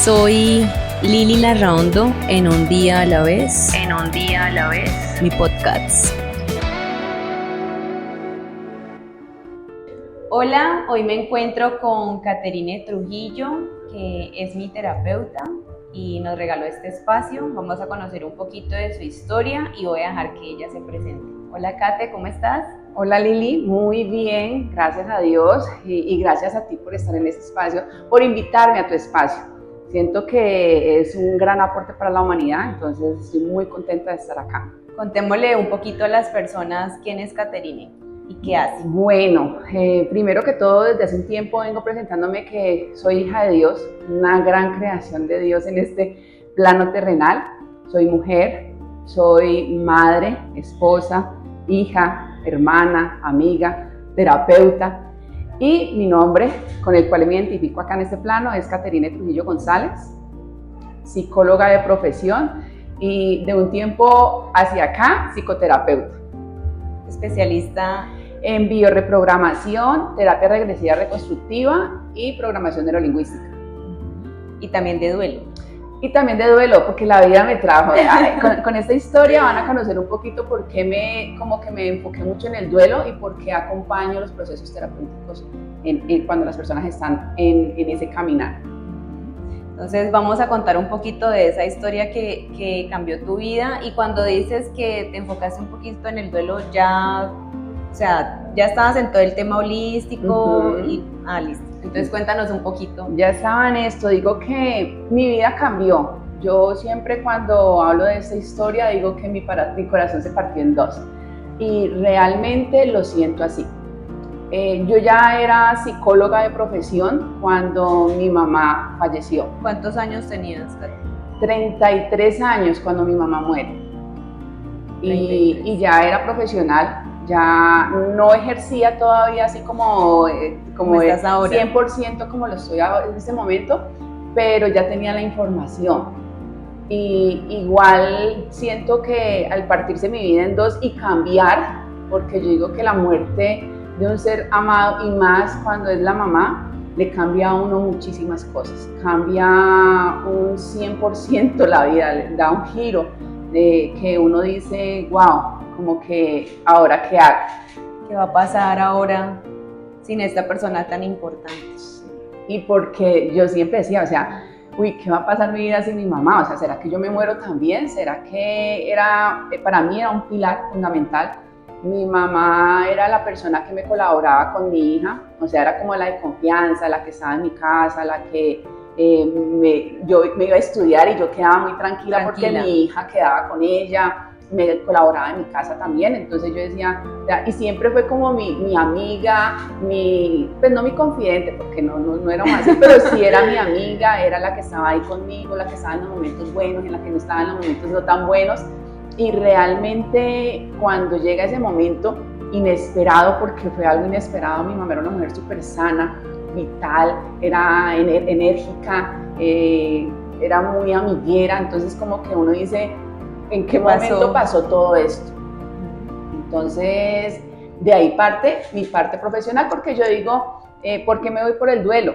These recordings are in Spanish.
Soy Lili Larraundo en Un Día a la Vez. Mi podcast. Hola, hoy me encuentro con Caterine Trujillo, que es mi terapeuta y nos regaló este espacio. Vamos a conocer un poquito de su historia y voy a dejar que ella se presente. Hola Kate, ¿cómo estás? Hola Lili, muy bien, gracias a Dios y gracias a ti por estar en este espacio, por invitarme a tu espacio. Siento que es un gran aporte para la humanidad, entonces estoy muy contenta de estar acá. Contémosle un poquito a las personas quién es Caterine y qué hace. Bueno, primero que todo, desde hace un tiempo vengo presentándome que soy hija de Dios, una gran creación de Dios en este plano terrenal. Soy mujer, soy madre, esposa, hija, hermana, amiga, terapeuta. Y mi nombre, con el cual me identifico acá en este plano, es Caterine Trujillo González, psicóloga de profesión y de un tiempo hacia acá, psicoterapeuta. Especialista en biorreprogramación, terapia regresiva reconstructiva y programación neurolingüística. Y también de duelo. Y también de duelo, porque la vida me trajo. Con esta historia van a conocer un poquito por qué me enfoqué mucho en el duelo y por qué acompaño los procesos terapéuticos cuando las personas están en ese caminar. Entonces vamos a contar un poquito de esa historia que cambió tu vida, y cuando dices que te enfocaste un poquito en el duelo, ya estabas en todo el tema holístico. Listo. Entonces cuéntanos un poquito. Ya estaba en esto, digo que mi vida cambió. Yo siempre cuando hablo de esta historia digo que mi corazón se partió en dos y realmente lo siento así. Yo ya era psicóloga de profesión cuando mi mamá falleció. ¿Cuántos años tenías? 33 años cuando mi mamá muere. Y ya era profesional. Ya no ejercía todavía así como estás ahora. 100% como lo estoy en este momento, pero ya tenía la información. Y igual siento que al partirse mi vida en dos y cambiar, porque yo digo que la muerte de un ser amado, y más cuando es la mamá, le cambia a uno muchísimas cosas. Cambia un 100% la vida, le da un giro de que uno dice, wow, como que ahora qué hago. ¿Qué va a pasar ahora sin esta persona tan importante? Y porque yo siempre decía, ¿qué va a pasar mi vida sin mi mamá? ¿Será que yo me muero también? ¿Será que para mí era un pilar fundamental? Mi mamá era la persona que me colaboraba con mi hija, era como la de confianza, la que estaba en mi casa, la que yo me iba a estudiar y yo quedaba muy tranquila porque mi hija quedaba con ella. Me colaboraba en mi casa también, entonces yo decía, y siempre fue como mi amiga, pues no mi confidente, porque no era más así, pero sí era mi amiga, era la que estaba ahí conmigo, la que estaba en los momentos buenos, en la que no estaba en los momentos no tan buenos, y realmente cuando llega ese momento inesperado, porque fue algo inesperado, mi mamá era una mujer súper sana, vital, era enérgica, era muy amiguera, entonces como que uno dice, ¿en qué momento pasó todo esto? Entonces, de ahí parte mi parte profesional, porque yo digo, ¿por qué me voy por el duelo?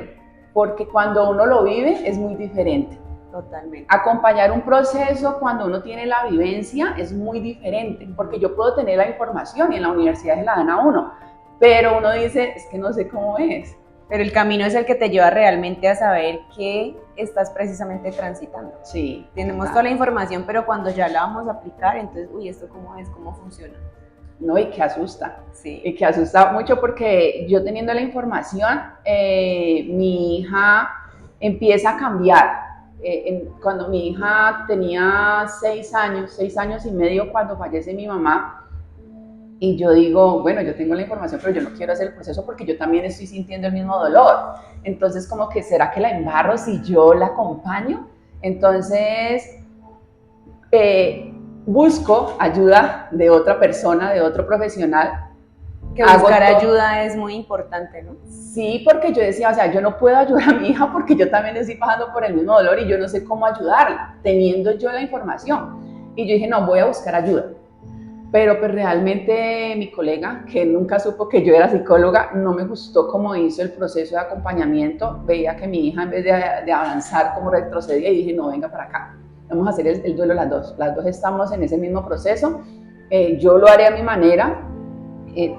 Porque cuando uno lo vive es muy diferente. Totalmente. Acompañar un proceso cuando uno tiene la vivencia es muy diferente, porque yo puedo tener la información y en la universidad se la dan a uno, pero uno dice, es que no sé cómo es. Pero el camino es el que te lleva realmente a saber qué estás precisamente transitando. Sí. Tenemos toda la información, pero cuando ya la vamos a aplicar, entonces, ¿esto cómo es? ¿Cómo funciona? No, y que asusta. Sí. Y que asusta mucho porque yo teniendo la información, mi hija empieza a cambiar. Cuando mi hija tenía 6 años y medio, cuando fallece mi mamá, y yo digo, bueno, yo tengo la información, pero yo no quiero hacer el proceso porque yo también estoy sintiendo el mismo dolor. Entonces, como que, ¿será que la embarro si yo la acompaño? Entonces, busco ayuda de otra persona, de otro profesional. Que buscar ayuda es muy importante, ¿no? Sí, porque yo decía, yo no puedo ayudar a mi hija porque yo también estoy pasando por el mismo dolor y yo no sé cómo ayudarla, teniendo yo la información. Y yo dije, no, voy a buscar ayuda. pero pues realmente mi colega, que nunca supo que yo era psicóloga, no me gustó cómo hizo el proceso de acompañamiento. Veía que mi hija, en vez de avanzar, como retrocedía, y dije, no, venga para acá, vamos a hacer el duelo las dos estamos en ese mismo proceso. Yo lo haré a mi manera.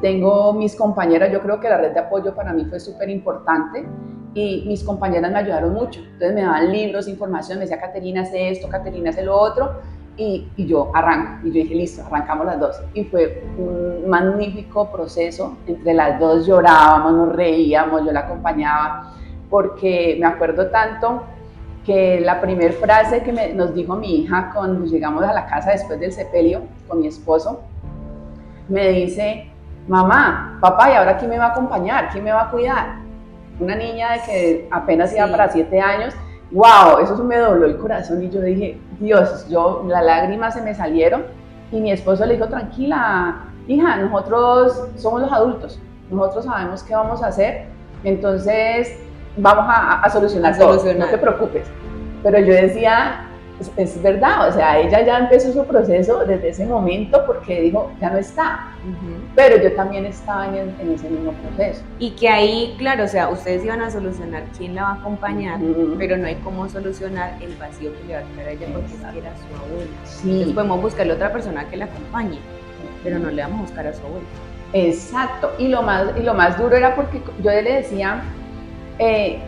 Tengo mis compañeras, yo creo que la red de apoyo para mí fue súper importante, y mis compañeras me ayudaron mucho. Entonces me daban libros, información, me decía, Caterina, hace esto, Caterina, hace lo otro, y yo arranco. Y yo dije, listo, arrancamos las dos. Y fue un magnífico proceso. Entre las dos llorábamos, nos reíamos, yo la acompañaba, porque me acuerdo tanto que la primera frase que nos dijo mi hija cuando llegamos a la casa después del sepelio con mi esposo, me dice, mamá, papá, ¿y ahora quién me va a acompañar? ¿Quién me va a cuidar? Una niña de que apenas iba para 7 años. ¡Wow! Eso me dobló el corazón, y yo dije, Dios, las lágrimas se me salieron, y mi esposo le dijo, tranquila, hija, nosotros somos los adultos, nosotros sabemos qué vamos a hacer, entonces vamos a solucionar todo, no te preocupes. Pero yo decía, es verdad, o sea, ella ya empezó su proceso desde ese momento, porque dijo, ya no está. Pero yo también estaba en ese mismo proceso. Y que ahí, claro, o sea, ustedes iban a solucionar quién la va a acompañar, pero no hay cómo solucionar el vacío que le va a quedar a ella, porque es que era su abuela. Sí. Entonces podemos buscarle otra persona que la acompañe, pero no le vamos a buscar a su abuela. Exacto, y lo más duro era porque yo le decía,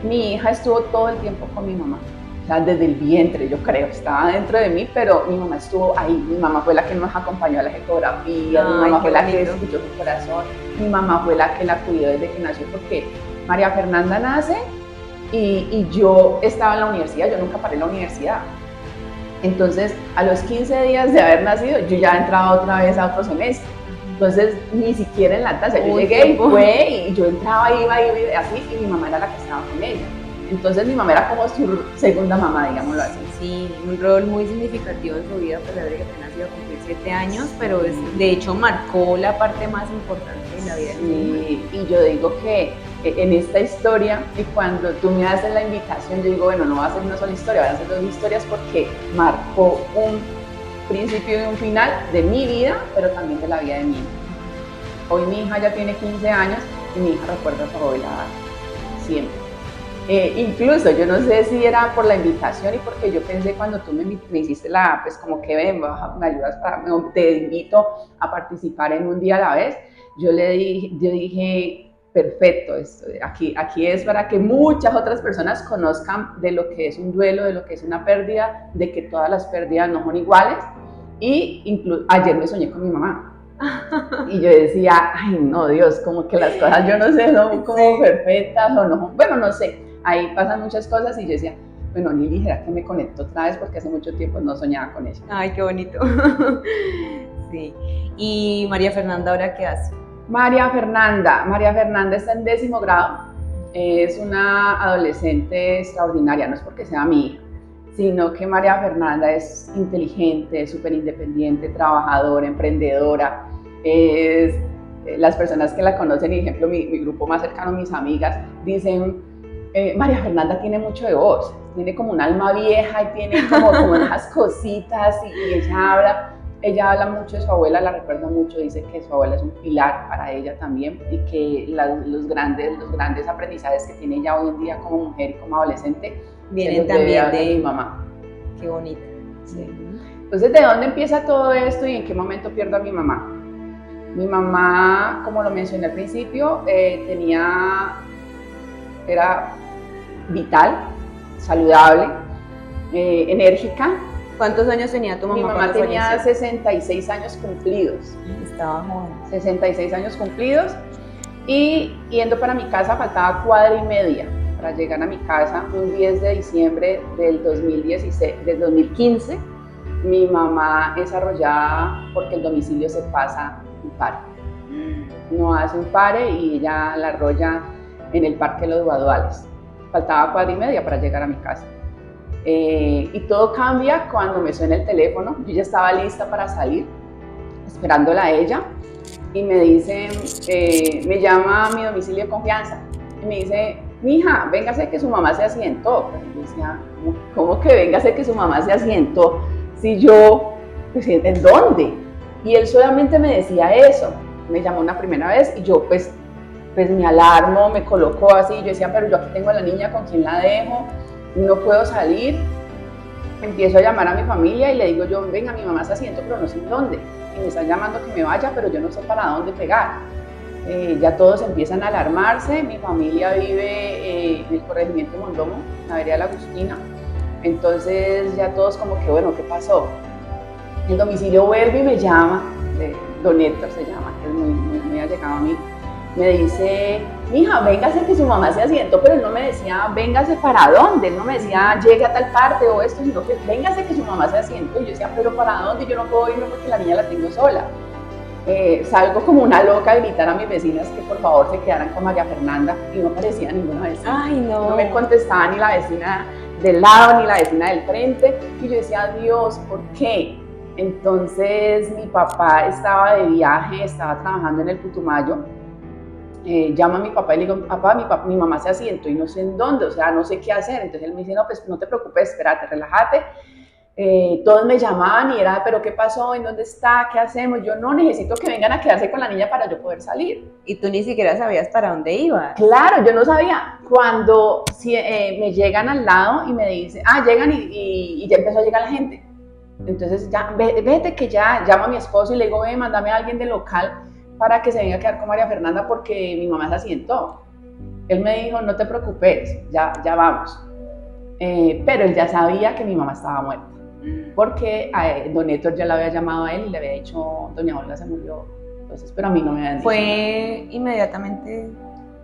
mi hija estuvo todo el tiempo con mi mamá. O sea, desde el vientre, yo creo, estaba dentro de mí, pero mi mamá estuvo ahí. Mi mamá fue la que nos acompañó a las ecografías, mi mamá fue la que escuchó su corazón, mi mamá fue la que la cuidó desde que nació, porque María Fernanda nace y yo estaba en la universidad, yo nunca paré en la universidad. Entonces, a los 15 días de haber nacido, yo ya entraba otra vez a otro semestre. Entonces, ni siquiera en lactancia, yo llegué y yo entraba, iba así, y mi mamá era la que estaba con ella. Entonces mi mamá era como su segunda mamá, digámoslo así. Sí, un rol muy significativo en su vida, a pesar de que apenas iba a cumplir 7 años, pero de hecho marcó la parte más importante de la vida. Sí, y yo digo que en esta historia, y cuando tú me haces la invitación, yo digo, bueno, no va a ser una sola historia, van a ser 2 historias, porque marcó un principio y un final de mi vida, pero también de la vida de mi hija. Hoy mi hija ya tiene 15 años y mi hija recuerda a su abuela siempre. Incluso yo no sé si era por la invitación y porque yo pensé cuando tú me hiciste pues como que ven, me ayudas, te invito a participar en un día a la vez. Yo dije, perfecto, aquí es para que muchas otras personas conozcan de lo que es un duelo, de lo que es una pérdida, de que todas las pérdidas no son iguales. Y ayer me soñé con mi mamá. Y yo decía, ay no, Dios, como que las cosas, yo no sé, son como perfectas o no, bueno, no sé. Ahí pasan muchas cosas y yo decía, bueno, Lili, ¿será que me conecto otra vez? Porque hace mucho tiempo no soñaba con ella. Ay, qué bonito. Sí. ¿Y María Fernanda ahora qué hace? María Fernanda está en 10º grado. Es una adolescente extraordinaria, no es porque sea mi hija, sino que María Fernanda es inteligente, súper independiente, trabajadora, emprendedora. Las personas que la conocen, y ejemplo, mi grupo más cercano, mis amigas, dicen, María Fernanda tiene mucho de voz, tiene como un alma vieja y tiene como unas cositas, y ella habla mucho de su abuela, la recuerda mucho, dice que su abuela es un pilar para ella también, y que los grandes aprendizajes que tiene ella hoy en día como mujer y como adolescente vienen también de mi mamá. Qué bonito. Sí. Entonces, ¿de dónde empieza todo esto y en qué momento pierdo a mi mamá? Mi mamá, como lo mencioné al principio, era vital, saludable, enérgica. ¿Cuántos años tenía tu mamá? Mi mamá tenía 66 años cumplidos. Estaba joven. 66 años cumplidos, y yendo para mi casa faltaba 1,5 cuadras para llegar a mi casa. Un 10 de diciembre del 2015, mi mamá es arrollada porque el domicilio se pasa un pare. No hace un pare y ella la arrolla en el Parque Los Guaduales. Faltaba 1,5 cuadras para llegar a mi casa. Y todo cambia cuando me suena el teléfono. Yo ya estaba lista para salir, esperándola a ella, y me dice, me llama a mi domicilio de confianza y me dice, mija, véngase que su mamá se asientó. Y yo decía, ¿cómo que véngase que su mamá se asientó? Si yo, pues, ¿en dónde? Y él solamente me decía eso, me llamó una primera vez y yo pues me alarmo, me colocó así, yo decía, pero yo aquí tengo a la niña, ¿con quién la dejo? No puedo salir. Empiezo a llamar a mi familia y le digo yo, venga, mi mamá se asiento, pero no sé en dónde. Y me están llamando que me vaya, pero yo no sé para dónde pegar. Ya todos empiezan a alarmarse, mi familia vive en el corregimiento Mondomo, en la vereda de la Agustina. Entonces ya todos como que, bueno, ¿qué pasó? El domicilio vuelve y me llama, don Héctor se llama, que es muy allegado a mí. Me dice, mija, véngase que su mamá se asientó, pero él no me decía, véngase para dónde, él no me decía, llegue a tal parte o esto, sino que véngase que su mamá se asientó. Y yo decía, pero ¿para dónde? Yo no puedo irme porque la niña la tengo sola. Salgo como una loca a gritar a mis vecinas que por favor se quedaran con María Fernanda y no aparecía ninguna vecina. Ay, no. No me contestaba ni la vecina del lado ni la vecina del frente. Y yo decía, Dios, ¿por qué? Entonces mi papá estaba de viaje, estaba trabajando en el Putumayo. Llamo a mi papá y le digo, papá, mi mamá se asientó y no sé en dónde, o sea, no sé qué hacer. Entonces él me dice, no, pues no te preocupes, espérate, relájate. Todos me llamaban y era, pero ¿qué pasó? ¿En dónde está? ¿Qué hacemos? Yo no, necesito que vengan a quedarse con la niña para yo poder salir. Y tú ni siquiera sabías para dónde ibas. Claro, yo no sabía. Cuando me llegan al lado y me dicen, llegan y ya empezó a llegar la gente. Entonces ya, vete que ya, llamo a mi esposo y le digo, mándame a alguien del local para que se venga a quedar con María Fernanda porque mi mamá se asientó. Él me dijo, no te preocupes, ya vamos. Pero él ya sabía que mi mamá estaba muerta, porque don Héctor ya la había llamado a él y le había dicho, doña Olga se murió. Entonces, pero a mí no me habían dicho. ¿Fue inmediatamente?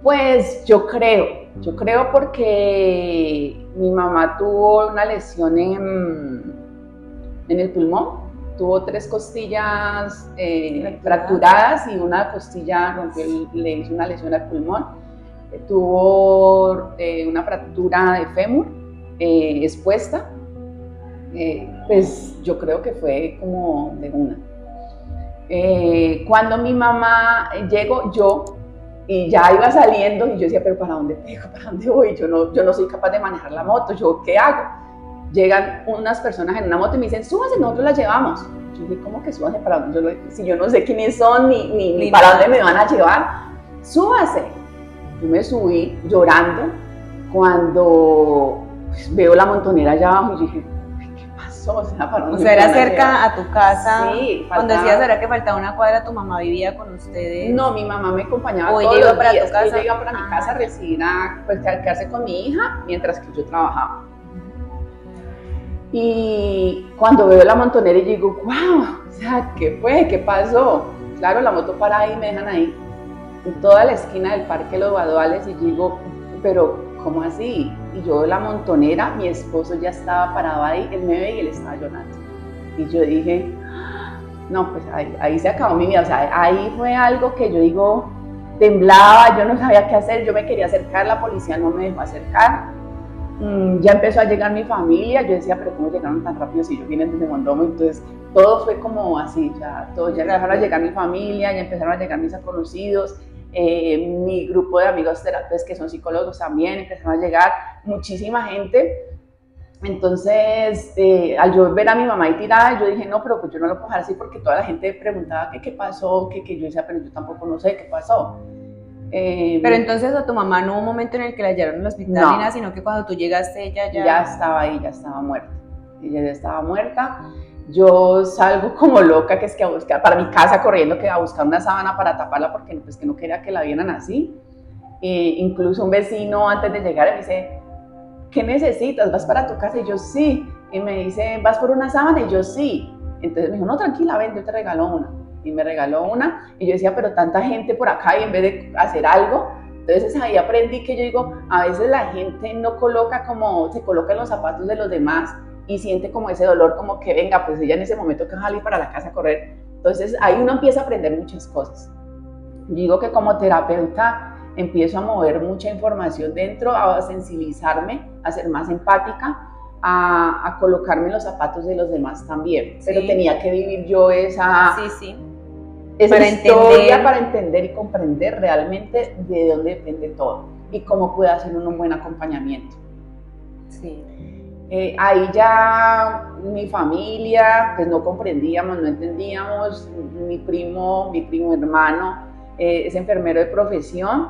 Pues yo creo porque mi mamá tuvo una lesión en el pulmón. Tuvo 3 costillas fracturadas y una costilla le hizo una lesión al pulmón. Tuvo una fractura de fémur expuesta. Pues yo creo que fue como de una. Cuando mi mamá llegó, yo y ya iba saliendo y yo decía, pero ¿para dónde pego? ¿Para dónde voy? Yo no soy capaz de manejar la moto, ¿yo qué hago? Llegan unas personas en una moto y me dicen, súbase, nosotros la llevamos. Yo dije, ¿cómo que súbase? ¿Para dónde? Si yo no sé quiénes son ni para dónde me van a llevar, súbase. Yo me subí llorando cuando veo la montonera allá abajo y dije, ¿qué pasó? O sea, ¿para dónde? O sea, era cerca a tu casa. Sí. Cuando decías, ¿era que faltaba una cuadra, tu mamá vivía con ustedes? No, mi mamá me acompañaba todos los iba para días. tu casa. Ella iba para mi casa a recibir pues, quedarse con mi hija mientras que yo trabajaba. Y cuando veo la montonera y digo, wow, o sea, ¿qué fue? ¿Qué pasó? Claro, la moto para ahí, me dejan ahí, en toda la esquina del Parque Los Baduales, y digo, pero ¿cómo así? Y yo veo la montonera, mi esposo ya estaba parado ahí, él me ve y él estaba llorando. Y yo dije, no, pues ahí se acabó mi vida, o sea, ahí fue algo que yo digo, temblaba, yo no sabía qué hacer, yo me quería acercar, la policía no me dejó acercar. Ya empezó a llegar mi familia, yo decía, pero ¿cómo llegaron tan rápido si yo vine desde Mondomo? Entonces todo fue como así, ya empezaron a llegar mi familia, ya empezaron a llegar mis conocidos, mi grupo de amigos terapeutas que son psicólogos también, empezaron a llegar muchísima gente. Entonces, al yo ver a mi mamá ahí tirada, yo dije, no, pero pues yo no lo puedo dejar así porque toda la gente preguntaba qué pasó, que yo decía, pero yo tampoco no sé qué pasó. Pero entonces a tu mamá no hubo un momento en el que la llevaron al hospital ni nada, sino que cuando tú llegaste ella ya estaba ahí, ya estaba muerta. Ella ya estaba muerta. Yo salgo como loca, que es que a buscar para mi casa corriendo, que a buscar una sábana para taparla porque pues, que no quería que la vieran así. Incluso un vecino antes de llegar me dice, ¿qué necesitas? ¿Vas para tu casa? Y yo sí. Y me dice, ¿vas por una sábana? Y yo sí. Entonces me dijo, no, tranquila, ven, yo te regalo una. Y me regaló una, y yo decía, pero tanta gente por acá y en vez de hacer algo. Entonces ahí aprendí que yo digo, a veces la gente no coloca como, se coloca en los zapatos de los demás y siente como ese dolor, como que venga, pues ella en ese momento que va a salir para la casa a correr. Entonces ahí uno empieza a aprender muchas cosas. Yo digo que como terapeuta empiezo a mover mucha información dentro, a sensibilizarme, a ser más empática, a colocarme en los zapatos de los demás también. Pero tenía que vivir yo esa historia para entender y comprender realmente de dónde depende todo y cómo puede hacer un buen acompañamiento. Sí. Ahí ya mi familia, pues no comprendíamos, no entendíamos. Mi primo hermano, es enfermero de profesión.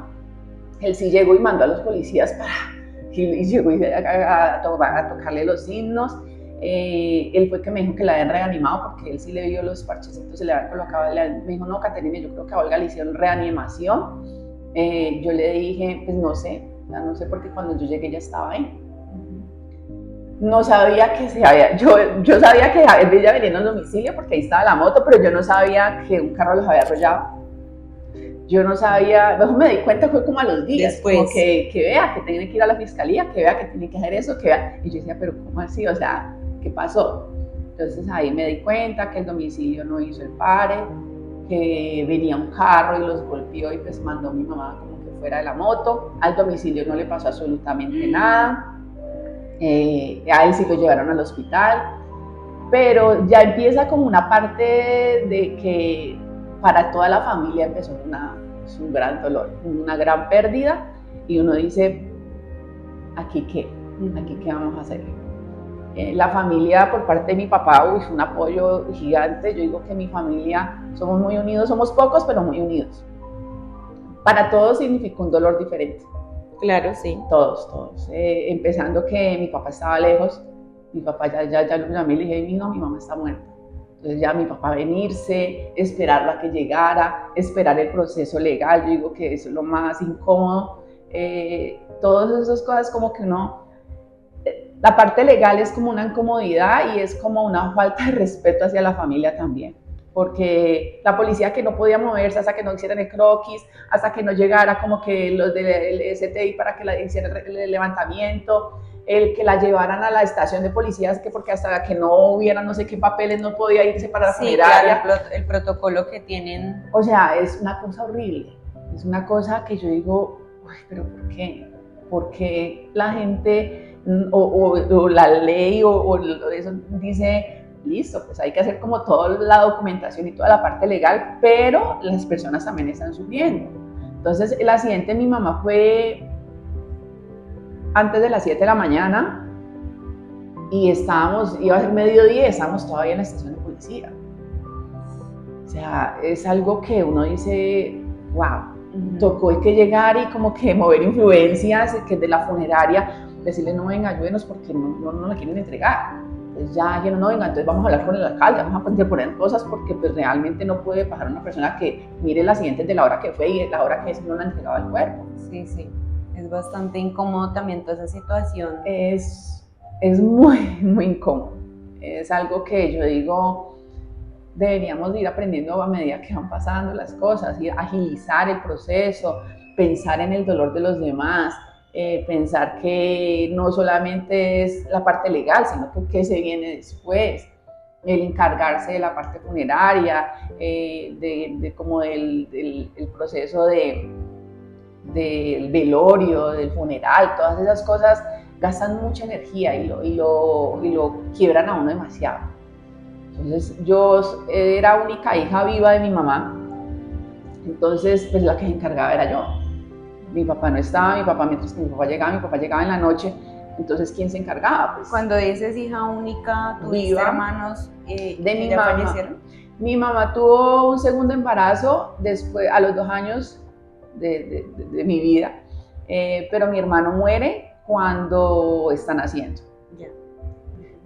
Él sí llegó y mandó a los policías y llegó a tocarle los signos. Él fue que me dijo que la habían reanimado porque él sí le vio los parchecitos, se le habían colocado. Me dijo, no, Caterina, yo creo que a Olga le hicieron reanimación. Yo le dije, pues no sé porque cuando yo llegué ya estaba ahí. No sabía que se había, yo sabía que ella venía en el domicilio porque ahí estaba la moto, pero yo no sabía que un carro los había arrollado. Yo no sabía, luego me di cuenta, fue como a los días, después, como que vea que tiene que ir a la fiscalía, que vea que tiene que hacer eso, que vea. Y yo decía, pero ¿cómo así? O sea, ¿qué pasó? Entonces ahí me di cuenta que el domicilio no hizo el pare, que venía un carro y los golpeó y pues mandó a mi mamá como que fuera de la moto. Al domicilio no le pasó absolutamente nada. A él sí lo llevaron al hospital, pero ya empieza como una parte de que para toda la familia empezó un gran dolor, una gran pérdida, y uno dice, ¿aquí qué vamos a hacer? La familia por parte de mi papá fue un apoyo gigante. Yo digo que mi familia somos muy unidos, somos pocos pero muy unidos. Para todos significó un dolor diferente. Claro, sí. Todos. Empezando que mi papá estaba lejos, mi papá ya lo llamé y le dije, no, mi mamá está muerta. Entonces ya mi papá venirse, esperarlo a que llegara, esperar el proceso legal, yo digo que eso es lo más incómodo. Todas esas cosas como que la parte legal es como una incomodidad y es como una falta de respeto hacia la familia también. Porque la policía que no podía moverse hasta que no hicieran el croquis, hasta que no llegara como que los del STI para que la hicieran el levantamiento, el que la llevaran a la estación de policías, que porque hasta que no hubiera no sé qué papeles no podía irse para la funeraria. Claro, el protocolo que tienen. O sea, es una cosa horrible, es una cosa que yo digo, uy, pero ¿por qué? ¿Por qué la gente o la ley o eso dice, listo, pues hay que hacer como toda la documentación y toda la parte legal, pero las personas también están sufriendo? Entonces el accidente de mi mamá fue antes de las 7 de la mañana y iba a ser mediodía y estábamos todavía en la estación de policía. O sea, es algo que uno dice, wow, tocó que llegar y como que mover influencias, que de la funeraria, decirle, no, venga, ayúdenos porque no la quieren entregar. Entonces ya dijeron, no, venga, entonces vamos a hablar con el alcalde, vamos a interponer cosas porque pues realmente no puede pasar una persona que mire el accidente de la hora que fue y la hora que no le han entregado el cuerpo. Sí, es bastante incómodo también toda esa situación. Es muy, muy incómodo. Es algo que yo digo, deberíamos ir aprendiendo a medida que van pasando las cosas, ir agilizar el proceso, pensar en el dolor de los demás. Pensar que no solamente es la parte legal, sino que se viene después, el encargarse de la parte funeraria, como del proceso del velorio, del funeral. Todas esas cosas gastan mucha energía y lo quiebran a uno demasiado. Entonces yo era única hija viva de mi mamá, entonces pues la que se encargaba era yo. Mi papá no estaba, mientras que mi papá llegaba en la noche, entonces ¿quién se encargaba? Pues, cuando dices hija única, ¿tuviste hermanos de mi ya mamá fallecieron? Mi mamá tuvo un segundo embarazo después, a los 2 años de mi vida, pero mi hermano muere cuando está naciendo. Ya.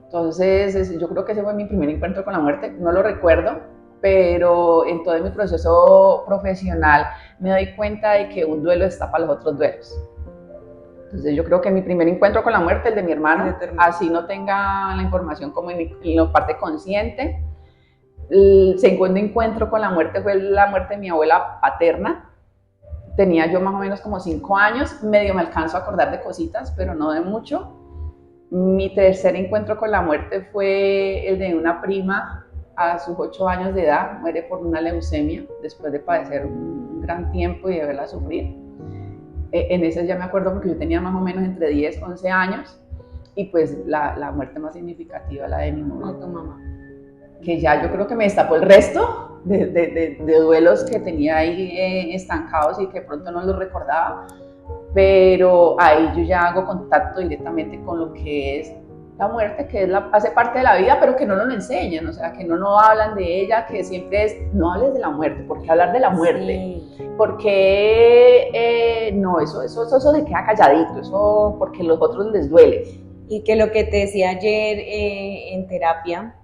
Entonces yo creo que ese fue mi primer encuentro con la muerte, no lo recuerdo, pero en todo mi proceso profesional me doy cuenta de que un duelo destapa los otros duelos. Entonces yo creo que mi primer encuentro con la muerte, el de mi hermano, así no tenga la información como en la parte consciente. El segundo encuentro con la muerte fue la muerte de mi abuela paterna. Tenía yo más o menos como 5 años, medio me alcanzo a acordar de cositas, pero no de mucho. Mi tercer encuentro con la muerte fue el de una prima a sus 8 años de edad, muere por una leucemia después de padecer un gran tiempo y de verla sufrir. En ese ya me acuerdo porque yo tenía más o menos entre 10 y 11 años y pues la muerte más significativa, la de mi mamá. Tu mamá. Que ya yo creo que me destapó el resto de duelos que tenía ahí estancados y que pronto no los recordaba, pero ahí yo ya hago contacto directamente con lo que es la muerte, que es hace parte de la vida, pero que no nos lo enseñan, o sea, que no hablan de ella, que siempre es, no hables de la muerte, ¿por qué hablar de la muerte? Sí. Porque no, eso se queda calladito, eso porque a los otros les duele. Y que lo que te decía ayer en terapia,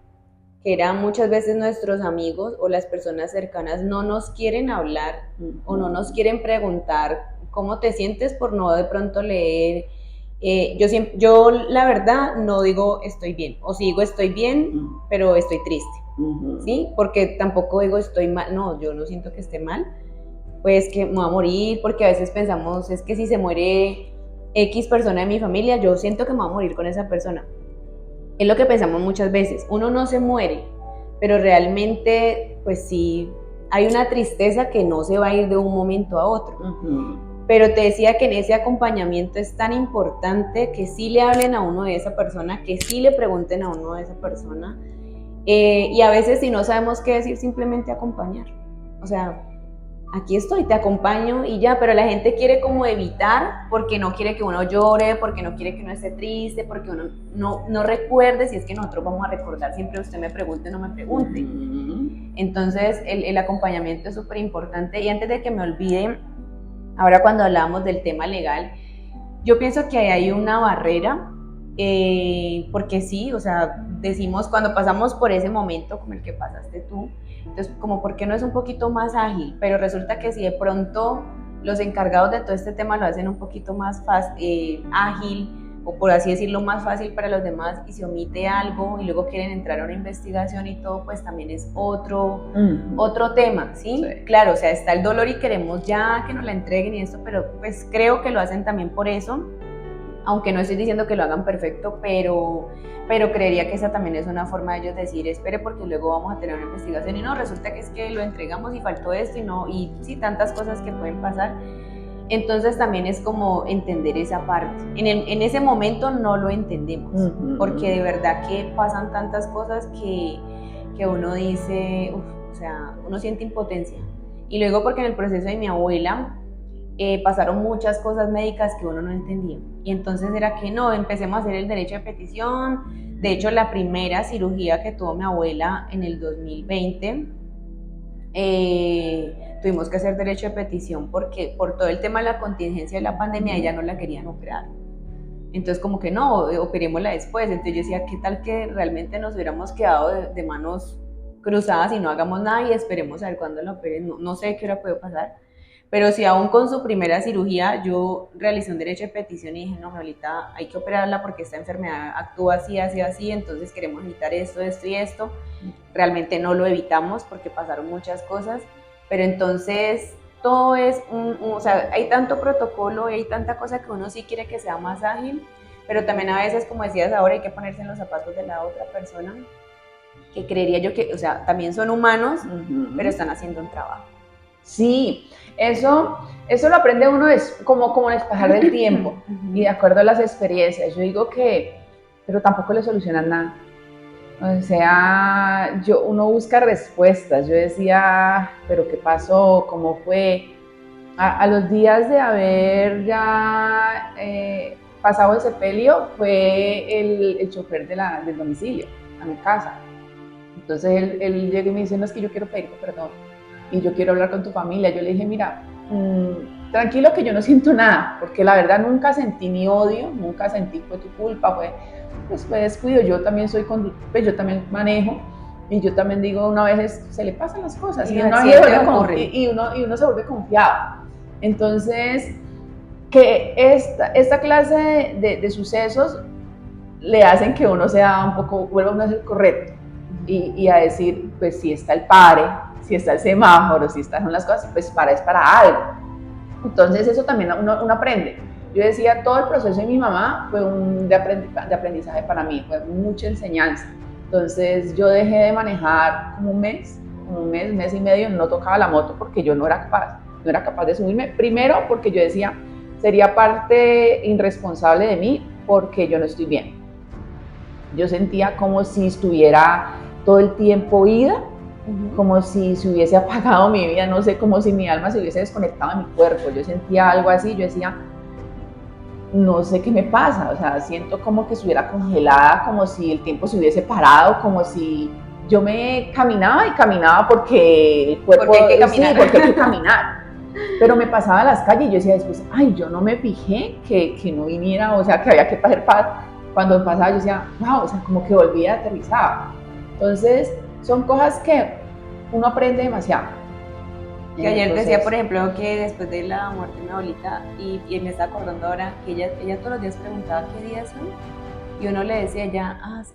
que era muchas veces nuestros amigos o las personas cercanas no nos quieren hablar o no nos quieren preguntar cómo te sientes por no de pronto leer. Yo la verdad no digo estoy bien, o si digo estoy bien, pero estoy triste, ¿sí? Porque tampoco digo estoy mal, no, yo no siento que esté mal, pues que me voy a morir, porque a veces pensamos, es que si se muere X persona de mi familia, yo siento que me voy a morir con esa persona. Es lo que pensamos muchas veces, uno no se muere, pero realmente, pues sí, hay una tristeza que no se va a ir de un momento a otro. Pero te decía que en ese acompañamiento es tan importante que sí le hablen a uno de esa persona, que sí le pregunten a uno de esa persona, y a veces si no sabemos qué decir, simplemente acompañar. O sea, aquí estoy, te acompaño y ya, pero la gente quiere como evitar porque no quiere que uno llore, porque no quiere que uno esté triste, porque uno no recuerde, si es que nosotros vamos a recordar, siempre usted me pregunte o no me pregunte. Entonces el acompañamiento es súper importante. Y antes de que me olvide, ahora cuando hablábamos del tema legal, yo pienso que hay una barrera, porque sí, o sea, decimos cuando pasamos por ese momento como el que pasaste tú, entonces como ¿por qué no es un poquito más ágil? Pero resulta que si de pronto los encargados de todo este tema lo hacen un poquito más ágil, o por así decirlo más fácil para los demás, y se omite algo y luego quieren entrar a una investigación y todo, pues también es otro tema, ¿sí? Sí. Claro, o sea, está el dolor y queremos ya que nos la entreguen y esto, pero pues creo que lo hacen también por eso, aunque no estoy diciendo que lo hagan perfecto, pero creería que esa también es una forma de ellos decir, espere porque luego vamos a tener una investigación y no, resulta que es que lo entregamos y faltó esto y sí, tantas cosas que pueden pasar. Entonces también es como entender esa parte. En ese momento no lo entendemos, porque de verdad que pasan tantas cosas que uno dice, o sea, uno siente impotencia. Y luego porque en el proceso de mi abuela pasaron muchas cosas médicas que uno no entendía. Y entonces era que no, empecemos a hacer el derecho de petición. De hecho, la primera cirugía que tuvo mi abuela en el 2020, tuvimos que hacer derecho de petición porque por todo el tema de la contingencia de la pandemia ella no la querían operar. Entonces como que no, operémosla después. Entonces yo decía, ¿qué tal que realmente nos hubiéramos quedado de manos cruzadas y no hagamos nada y esperemos a ver cuándo la operen? No sé qué hora puede pasar. Pero si aún con su primera cirugía yo realicé un derecho de petición y dije, no, mi abuelita, hay que operarla porque esta enfermedad actúa así, así, así, entonces queremos evitar esto, esto y esto. Realmente no lo evitamos porque pasaron muchas cosas, pero entonces todo es, o sea, hay tanto protocolo y hay tanta cosa que uno sí quiere que sea más ágil, pero también a veces, como decías ahora, hay que ponerse en los zapatos de la otra persona, que creería yo que, o sea, también son humanos, pero están haciendo un trabajo. Sí, eso lo aprende uno como en el pasar del tiempo y de acuerdo a las experiencias. Yo digo que, pero tampoco le solucionan nada. O sea, uno busca respuestas. Yo decía, pero ¿qué pasó? ¿Cómo fue? A los días de haber ya pasado el sepelio, fue el chofer del domicilio a mi casa. Entonces él llega y me dice, no, es que yo quiero pedirte perdón y yo quiero hablar con tu familia. Yo le dije, mira, tranquilo que yo no siento nada, porque la verdad nunca sentí ni odio, nunca sentí fue tu culpa, fue descuido. Yo también pues yo también manejo y yo también digo, una vez se le pasan las cosas y uno se vuelve confiado. Entonces, que esta clase de sucesos le hacen que uno sea un poco, vuelva uno a ser correcto y a decir, pues si está el pare, si está el semáforo, si están las cosas, pues es para algo. Entonces eso también uno aprende. Yo decía, todo el proceso de mi mamá fue de aprendizaje para mí, fue mucha enseñanza. Entonces yo dejé de manejar como un mes y medio, no tocaba la moto porque yo no era capaz de subirme. Primero porque yo decía, sería parte irresponsable de mí porque yo no estoy bien. Yo sentía como si estuviera todo el tiempo ida, como si se hubiese apagado mi vida, no sé, como si mi alma se hubiese desconectado de mi cuerpo. Yo sentía algo así, yo decía, no sé qué me pasa, o sea, siento como que estuviera congelada, como si el tiempo se hubiese parado, como si yo me caminaba y caminaba porque el cuerpo, porque hay que caminar. Sí, porque hay que caminar. Pero me pasaba a las calles y yo decía después, ay, yo no me fijé que no viniera, o sea, que había que hacer paz. Cuando me pasaba yo decía, wow, o sea, como que volvía a aterrizar. Entonces, son cosas que uno aprende demasiado. Que ayer decía, por ejemplo, que después de la muerte de mi abuelita, y me está acordando ahora que ella todos los días preguntaba qué día son, y uno le decía,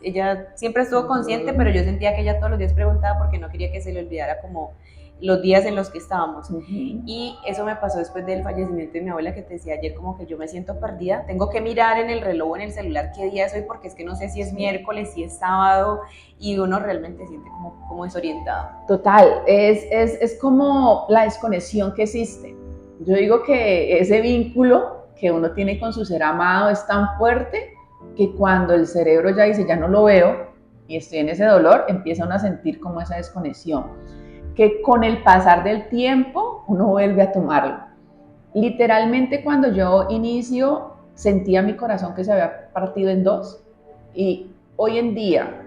ella siempre estuvo consciente, pero yo sentía que ella todos los días preguntaba porque no quería que se le olvidara como los días en los que estábamos. Y eso me pasó después del fallecimiento de mi abuela, que te decía ayer como que yo me siento perdida, tengo que mirar en el reloj o en el celular qué día es hoy, porque es que no sé si es miércoles, si es sábado, y uno realmente siente como desorientado. Total, es como la desconexión que existe. Yo digo que ese vínculo que uno tiene con su ser amado es tan fuerte que cuando el cerebro ya dice, ya no lo veo y estoy en ese dolor, empieza uno a sentir como esa desconexión, que con el pasar del tiempo uno vuelve a tomarlo. Literalmente cuando yo inicio sentía mi corazón que se había partido en dos, y hoy en día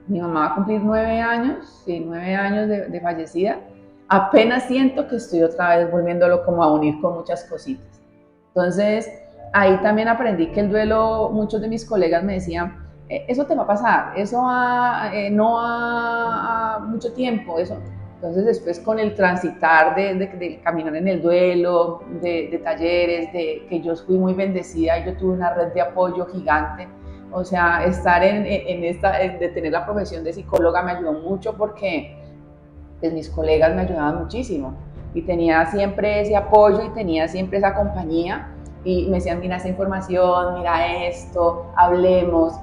mi mamá va a cumplir 9 años, sí, 9 años de fallecida, apenas siento que estoy otra vez volviéndolo como a unir con muchas cositas. Entonces, ahí también aprendí que el duelo, muchos de mis colegas me decían, eso te va a pasar, eso no va a mucho tiempo, eso. Entonces después con el transitar de caminar en el duelo, de talleres, de que yo fui muy bendecida y yo tuve una red de apoyo gigante. O sea, estar de tener la profesión de psicóloga me ayudó mucho porque pues, mis colegas me ayudaban muchísimo y tenía siempre ese apoyo y tenía siempre esa compañía y me decían, mira esta información, mira esto, hablemos.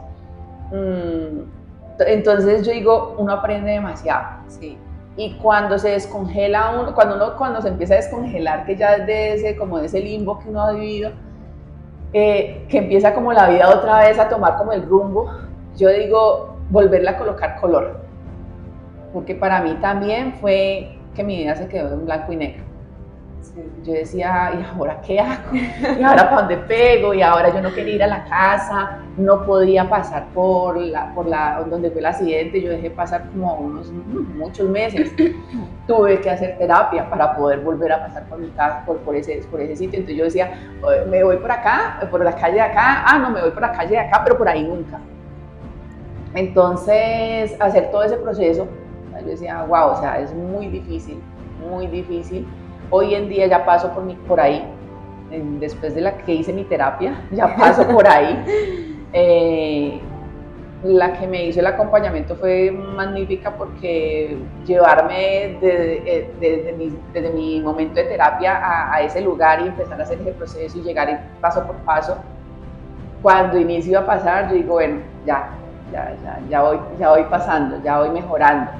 Entonces yo digo, uno aprende demasiado. Sí. Y cuando se descongela uno, cuando se empieza a descongelar, que ya es de ese limbo que uno ha vivido, que empieza como la vida otra vez a tomar como el rumbo, yo digo, volverle a colocar color. Porque para mí también fue que mi vida se quedó en blanco y negro. Sí. Yo decía, ¿y ahora qué hago? ¿Y ahora para dónde pego? Y ahora yo no quería ir a la casa, no podía pasar por donde fue el accidente, yo dejé pasar como muchos meses. Tuve que hacer terapia para poder volver a pasar por mi casa, por ese sitio. Entonces yo decía, me voy por acá, por la calle de acá, no me voy por la calle de acá, pero por ahí nunca. Entonces, hacer todo ese proceso, yo decía, wow, o sea, es muy difícil, muy difícil. Hoy en día ya paso por ahí, después de la que hice mi terapia, ya paso por ahí. La que me hizo el acompañamiento fue magnífica porque llevarme desde mi momento de terapia a ese lugar y empezar a hacer ese proceso y llegar paso por paso. Cuando inicio a pasar, yo digo, bueno, ya voy pasando, ya voy mejorando.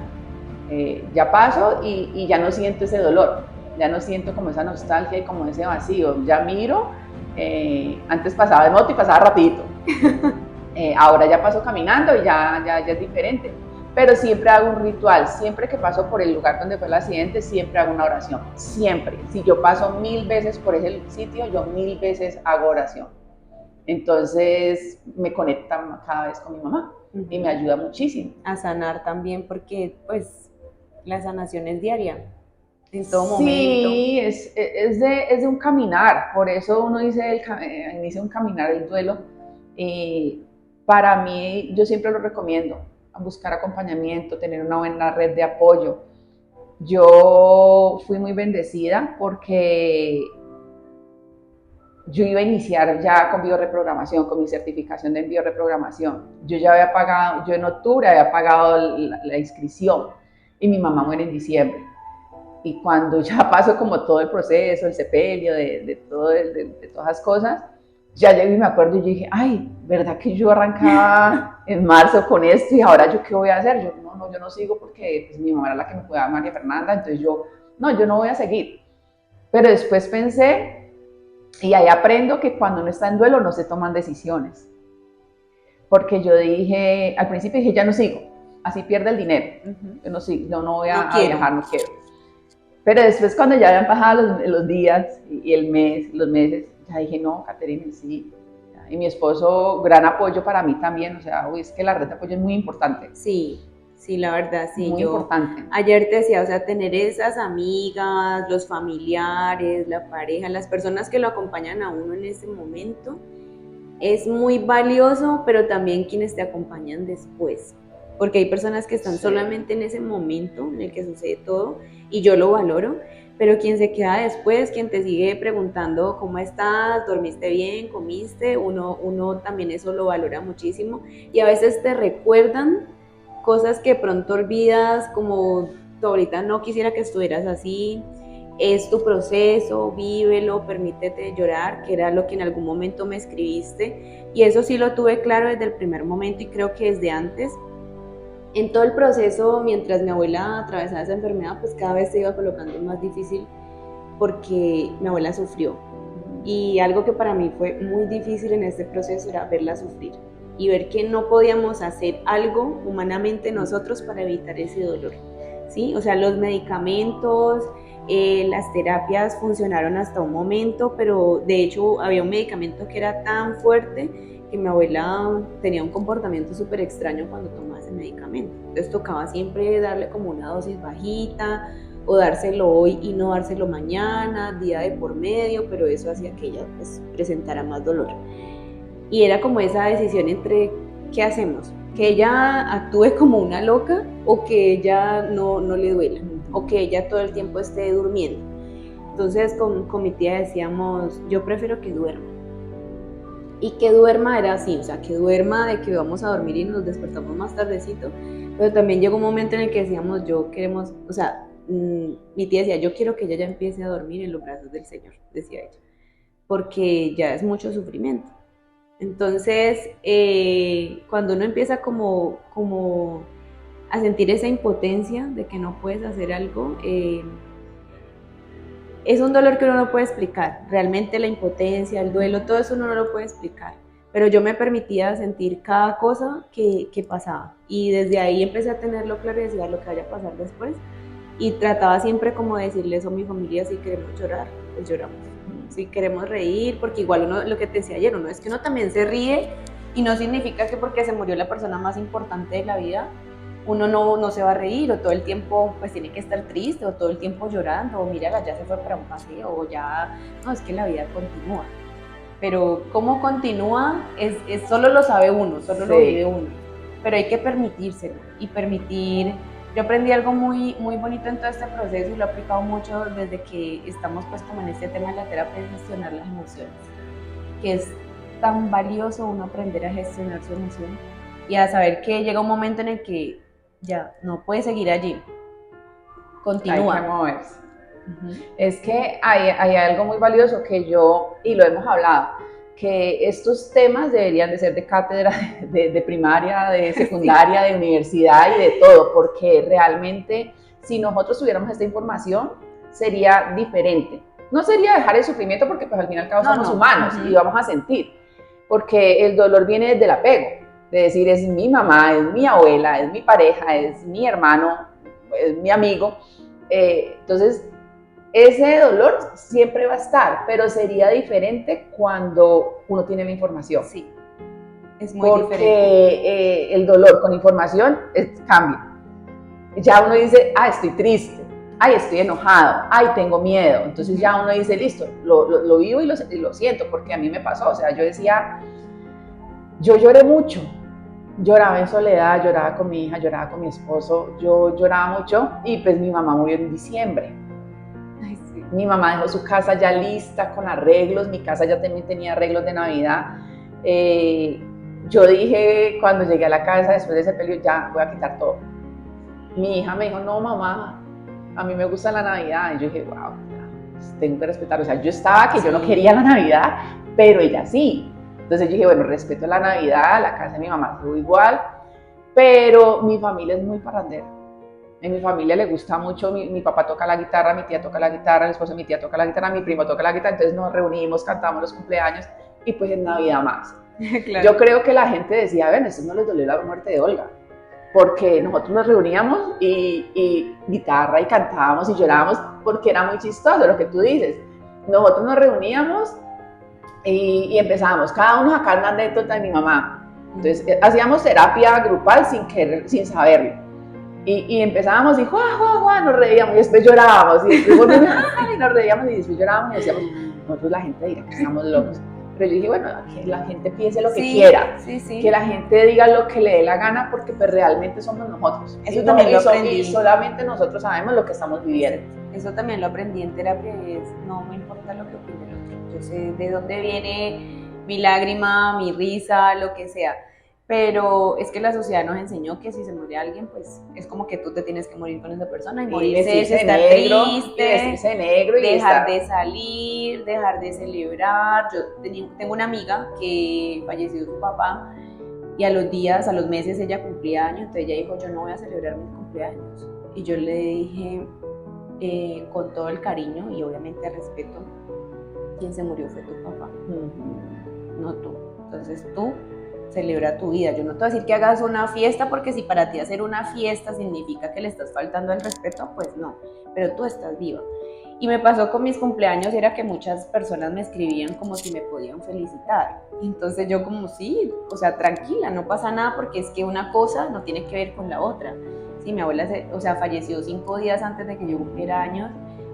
Ya paso y ya no siento ese dolor, ya no siento como esa nostalgia y como ese vacío. Ya miro, antes pasaba de moto y pasaba rapidito. Ahora ya paso caminando y ya es diferente. Pero siempre hago un ritual, siempre que paso por el lugar donde fue el accidente, siempre hago una oración, siempre. Si yo paso 1000 veces por ese sitio, yo 1000 veces hago oración. Entonces me conecta cada vez con mi mamá y me ayuda muchísimo. A sanar también, porque pues la sanación es diaria, en todo momento. Sí, es de un caminar, por eso uno dice, inicia un caminar el duelo. Para mí, yo siempre lo recomiendo, buscar acompañamiento, tener una buena red de apoyo. Yo fui muy bendecida porque yo iba a iniciar ya con bioreprogramación, con mi certificación de bioreprogramación. Yo ya había pagado, yo en octubre había pagado la inscripción y mi mamá muere en diciembre. Y cuando ya pasó como todo el proceso, el sepelio, de todas las cosas, ya llegué y me acuerdo y yo dije, ay, ¿verdad que yo arrancaba en marzo con esto y ahora yo qué voy a hacer? Yo no sigo porque pues, mi mamá era la que me cuidaba, María Fernanda, entonces yo no voy a seguir. Pero después pensé, y ahí aprendo que cuando uno está en duelo no se toman decisiones. Porque yo dije, al principio dije, ya no sigo, así pierde el dinero, yo no voy a viajar, no quiero. Pero después cuando ya habían pasado los días y el mes, los meses, ya dije, no, Caterine, sí. Y mi esposo, gran apoyo para mí también, o sea, uy, es que la red de apoyo es muy importante. Sí, sí, la verdad, sí. Muy importante. Ayer te decía, o sea, tener esas amigas, los familiares, la pareja, las personas que lo acompañan a uno en ese momento, es muy valioso, pero también quienes te acompañan después. Porque hay personas que están solamente en ese momento en el que sucede todo, y yo lo valoro, pero quien se queda después, quien te sigue preguntando cómo estás, dormiste bien, comiste, uno también eso lo valora muchísimo, y a veces te recuerdan cosas que pronto olvidas, como tú ahorita no quisiera que estuvieras así, es tu proceso, vívelo, permítete llorar, que era lo que en algún momento me escribiste, y eso sí lo tuve claro desde el primer momento y creo que desde antes. En todo el proceso, mientras mi abuela atravesaba esa enfermedad, pues cada vez se iba colocando más difícil porque mi abuela sufrió. Y algo que para mí fue muy difícil en este proceso era verla sufrir y ver que no podíamos hacer algo humanamente nosotros para evitar ese dolor, ¿sí? O sea, los medicamentos, las terapias funcionaron hasta un momento, pero de hecho había un medicamento que era tan fuerte que mi abuela tenía un comportamiento súper extraño cuando tomaba ese medicamento. Entonces tocaba siempre darle como una dosis bajita o dárselo hoy y no dárselo mañana, día de por medio, pero eso hacía que ella pues presentara más dolor. Y era como esa decisión entre ¿qué hacemos? Que ella actúe como una loca o que ella no le duela o que ella todo el tiempo esté durmiendo. Entonces con mi tía decíamos, yo prefiero que duerma. Y que duerma era así, o sea, que duerma de que vamos a dormir y nos despertamos más tardecito, pero también llegó un momento en el que decíamos, yo queremos, o sea, mi tía decía, yo quiero que ella ya empiece a dormir en los brazos del Señor, decía ella, porque ya es mucho sufrimiento. Entonces, cuando uno empieza como a sentir esa impotencia de que no puedes hacer algo, es un dolor que uno no puede explicar. Realmente la impotencia, el duelo, todo eso uno no lo puede explicar. Pero yo me permitía sentir cada cosa que pasaba. Y desde ahí empecé a tenerlo claro y decir lo que vaya a pasar después. Y trataba siempre como de decirle eso a mi familia, si queremos llorar, pues lloramos. Si queremos reír, porque igual uno, lo que te decía ayer, uno es que uno también se ríe y no significa que porque se murió la persona más importante de la vida, uno no se va a reír o todo el tiempo pues tiene que estar triste o todo el tiempo llorando o mira, ya se fue para un paseo o ya, no, es que la vida continúa. Pero cómo continúa es solo lo sabe uno, solo lo vive uno. Pero hay que permitírselo y permitir. Yo aprendí algo muy, muy bonito en todo este proceso y lo he aplicado mucho desde que estamos pues como en este tema de la terapia, de gestionar las emociones, que es tan valioso uno aprender a gestionar su emoción y a saber que llega un momento en el que ya no puede seguir allí, continúa. Hay que moverse. Es que hay algo muy valioso que yo, y lo hemos hablado, que estos temas deberían de ser de cátedra de primaria, de secundaria, de universidad y de todo, porque realmente si nosotros tuviéramos esta información sería diferente. No sería dejar el sufrimiento porque pues al fin y al cabo somos humanos y vamos a sentir, porque el dolor viene desde el apego, de decir es mi mamá, es mi abuela, es mi pareja, es mi hermano, es mi amigo, entonces ese dolor siempre va a estar, pero sería diferente cuando uno tiene la información. Sí, es muy porque diferente. El dolor con información cambia. Ya uno dice, estoy triste, estoy enojado, tengo miedo. Entonces ya uno dice, listo, lo vivo y lo siento, porque a mí me pasó. O sea, yo decía, yo lloré mucho. Lloraba en soledad, lloraba con mi hija, lloraba con mi esposo, yo lloraba mucho y pues mi mamá murió en diciembre. Mi mamá dejó su casa ya lista con arreglos, mi casa ya también tenía arreglos de Navidad. Yo dije, cuando llegué a la casa después de ese periodo, ya voy a quitar todo. Mi hija me dijo, no mamá, a mí me gusta la Navidad. Y yo dije, wow, tengo que respetar. O sea, yo estaba que yo no quería la Navidad, pero ella sí. Entonces yo dije, bueno, respeto la Navidad, la casa de mi mamá estuvo igual, pero mi familia es muy parrandera. En mi familia le gusta mucho, mi papá toca la guitarra, mi tía toca la guitarra, el esposo de mi tía toca la guitarra, mi primo toca la guitarra, entonces nos reunimos, cantamos los cumpleaños y pues en Navidad más. Claro. Yo creo que la gente decía, ven, esto no les dolió la muerte de Olga, porque nosotros nos reuníamos y guitarra y cantábamos y llorábamos porque era muy chistoso lo que tú dices. Nosotros nos reuníamos y empezábamos, cada uno a sacar una anécdota de mi mamá. Entonces hacíamos terapia grupal sin saberlo. Y empezábamos y nos reíamos y después llorábamos y después volvíamos y nos reíamos y después llorábamos y decíamos, nosotros la gente dirá que estamos locos. Pero yo dije, bueno, que la gente piense lo que quiera, que la gente diga lo que le dé la gana, porque pues realmente somos nosotros. Eso también lo aprendí. Y solamente nosotros sabemos lo que estamos viviendo. Eso también lo aprendí en terapia, no me importa lo que opine el otro. Yo sé de dónde viene mi lágrima, mi risa, lo que sea. Pero es que la sociedad nos enseñó que si se muere alguien, pues es como que tú te tienes que morir con esa persona y morirse es estar triste, negro y dejar de salir, dejar de celebrar. Yo tengo una amiga que falleció su papá y a los meses ella cumplía años, entonces ella dijo, yo no voy a celebrar mis cumpleaños. Y yo le dije, con todo el cariño y obviamente respeto, quien se murió fue tu papá, no tú. Entonces tú celebra tu vida. Yo no te voy a decir que hagas una fiesta, porque si para ti hacer una fiesta significa que le estás faltando al respeto, pues no, pero tú estás viva. Y me pasó con mis cumpleaños, era que muchas personas me escribían como si me podían felicitar. Entonces yo como, sí, o sea, tranquila, no pasa nada, porque es que una cosa no tiene que ver con la otra. Sí, mi abuela falleció 5 días antes de que yo cumpliera años,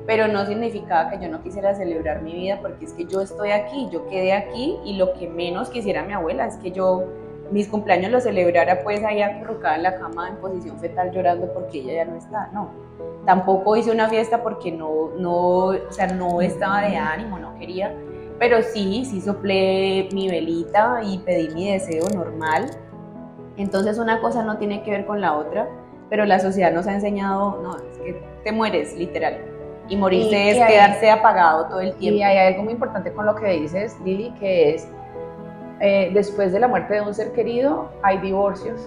pero no significaba que yo no quisiera celebrar mi vida, porque es que yo estoy aquí, yo quedé aquí, y lo que menos quisiera mi abuela es que yo mis cumpleaños los celebrara pues ahí acurrucada en la cama en posición fetal llorando porque ella ya no está. No, tampoco hice una fiesta porque no estaba de ánimo, no quería, pero sí soplé mi velita y pedí mi deseo normal. Entonces una cosa no tiene que ver con la otra, pero la sociedad nos ha enseñado, no, es que te mueres literal. Y morirse es quedarse apagado todo el tiempo. Y hay algo muy importante con lo que dices, Lili, que es, después de la muerte de un ser querido, hay divorcios,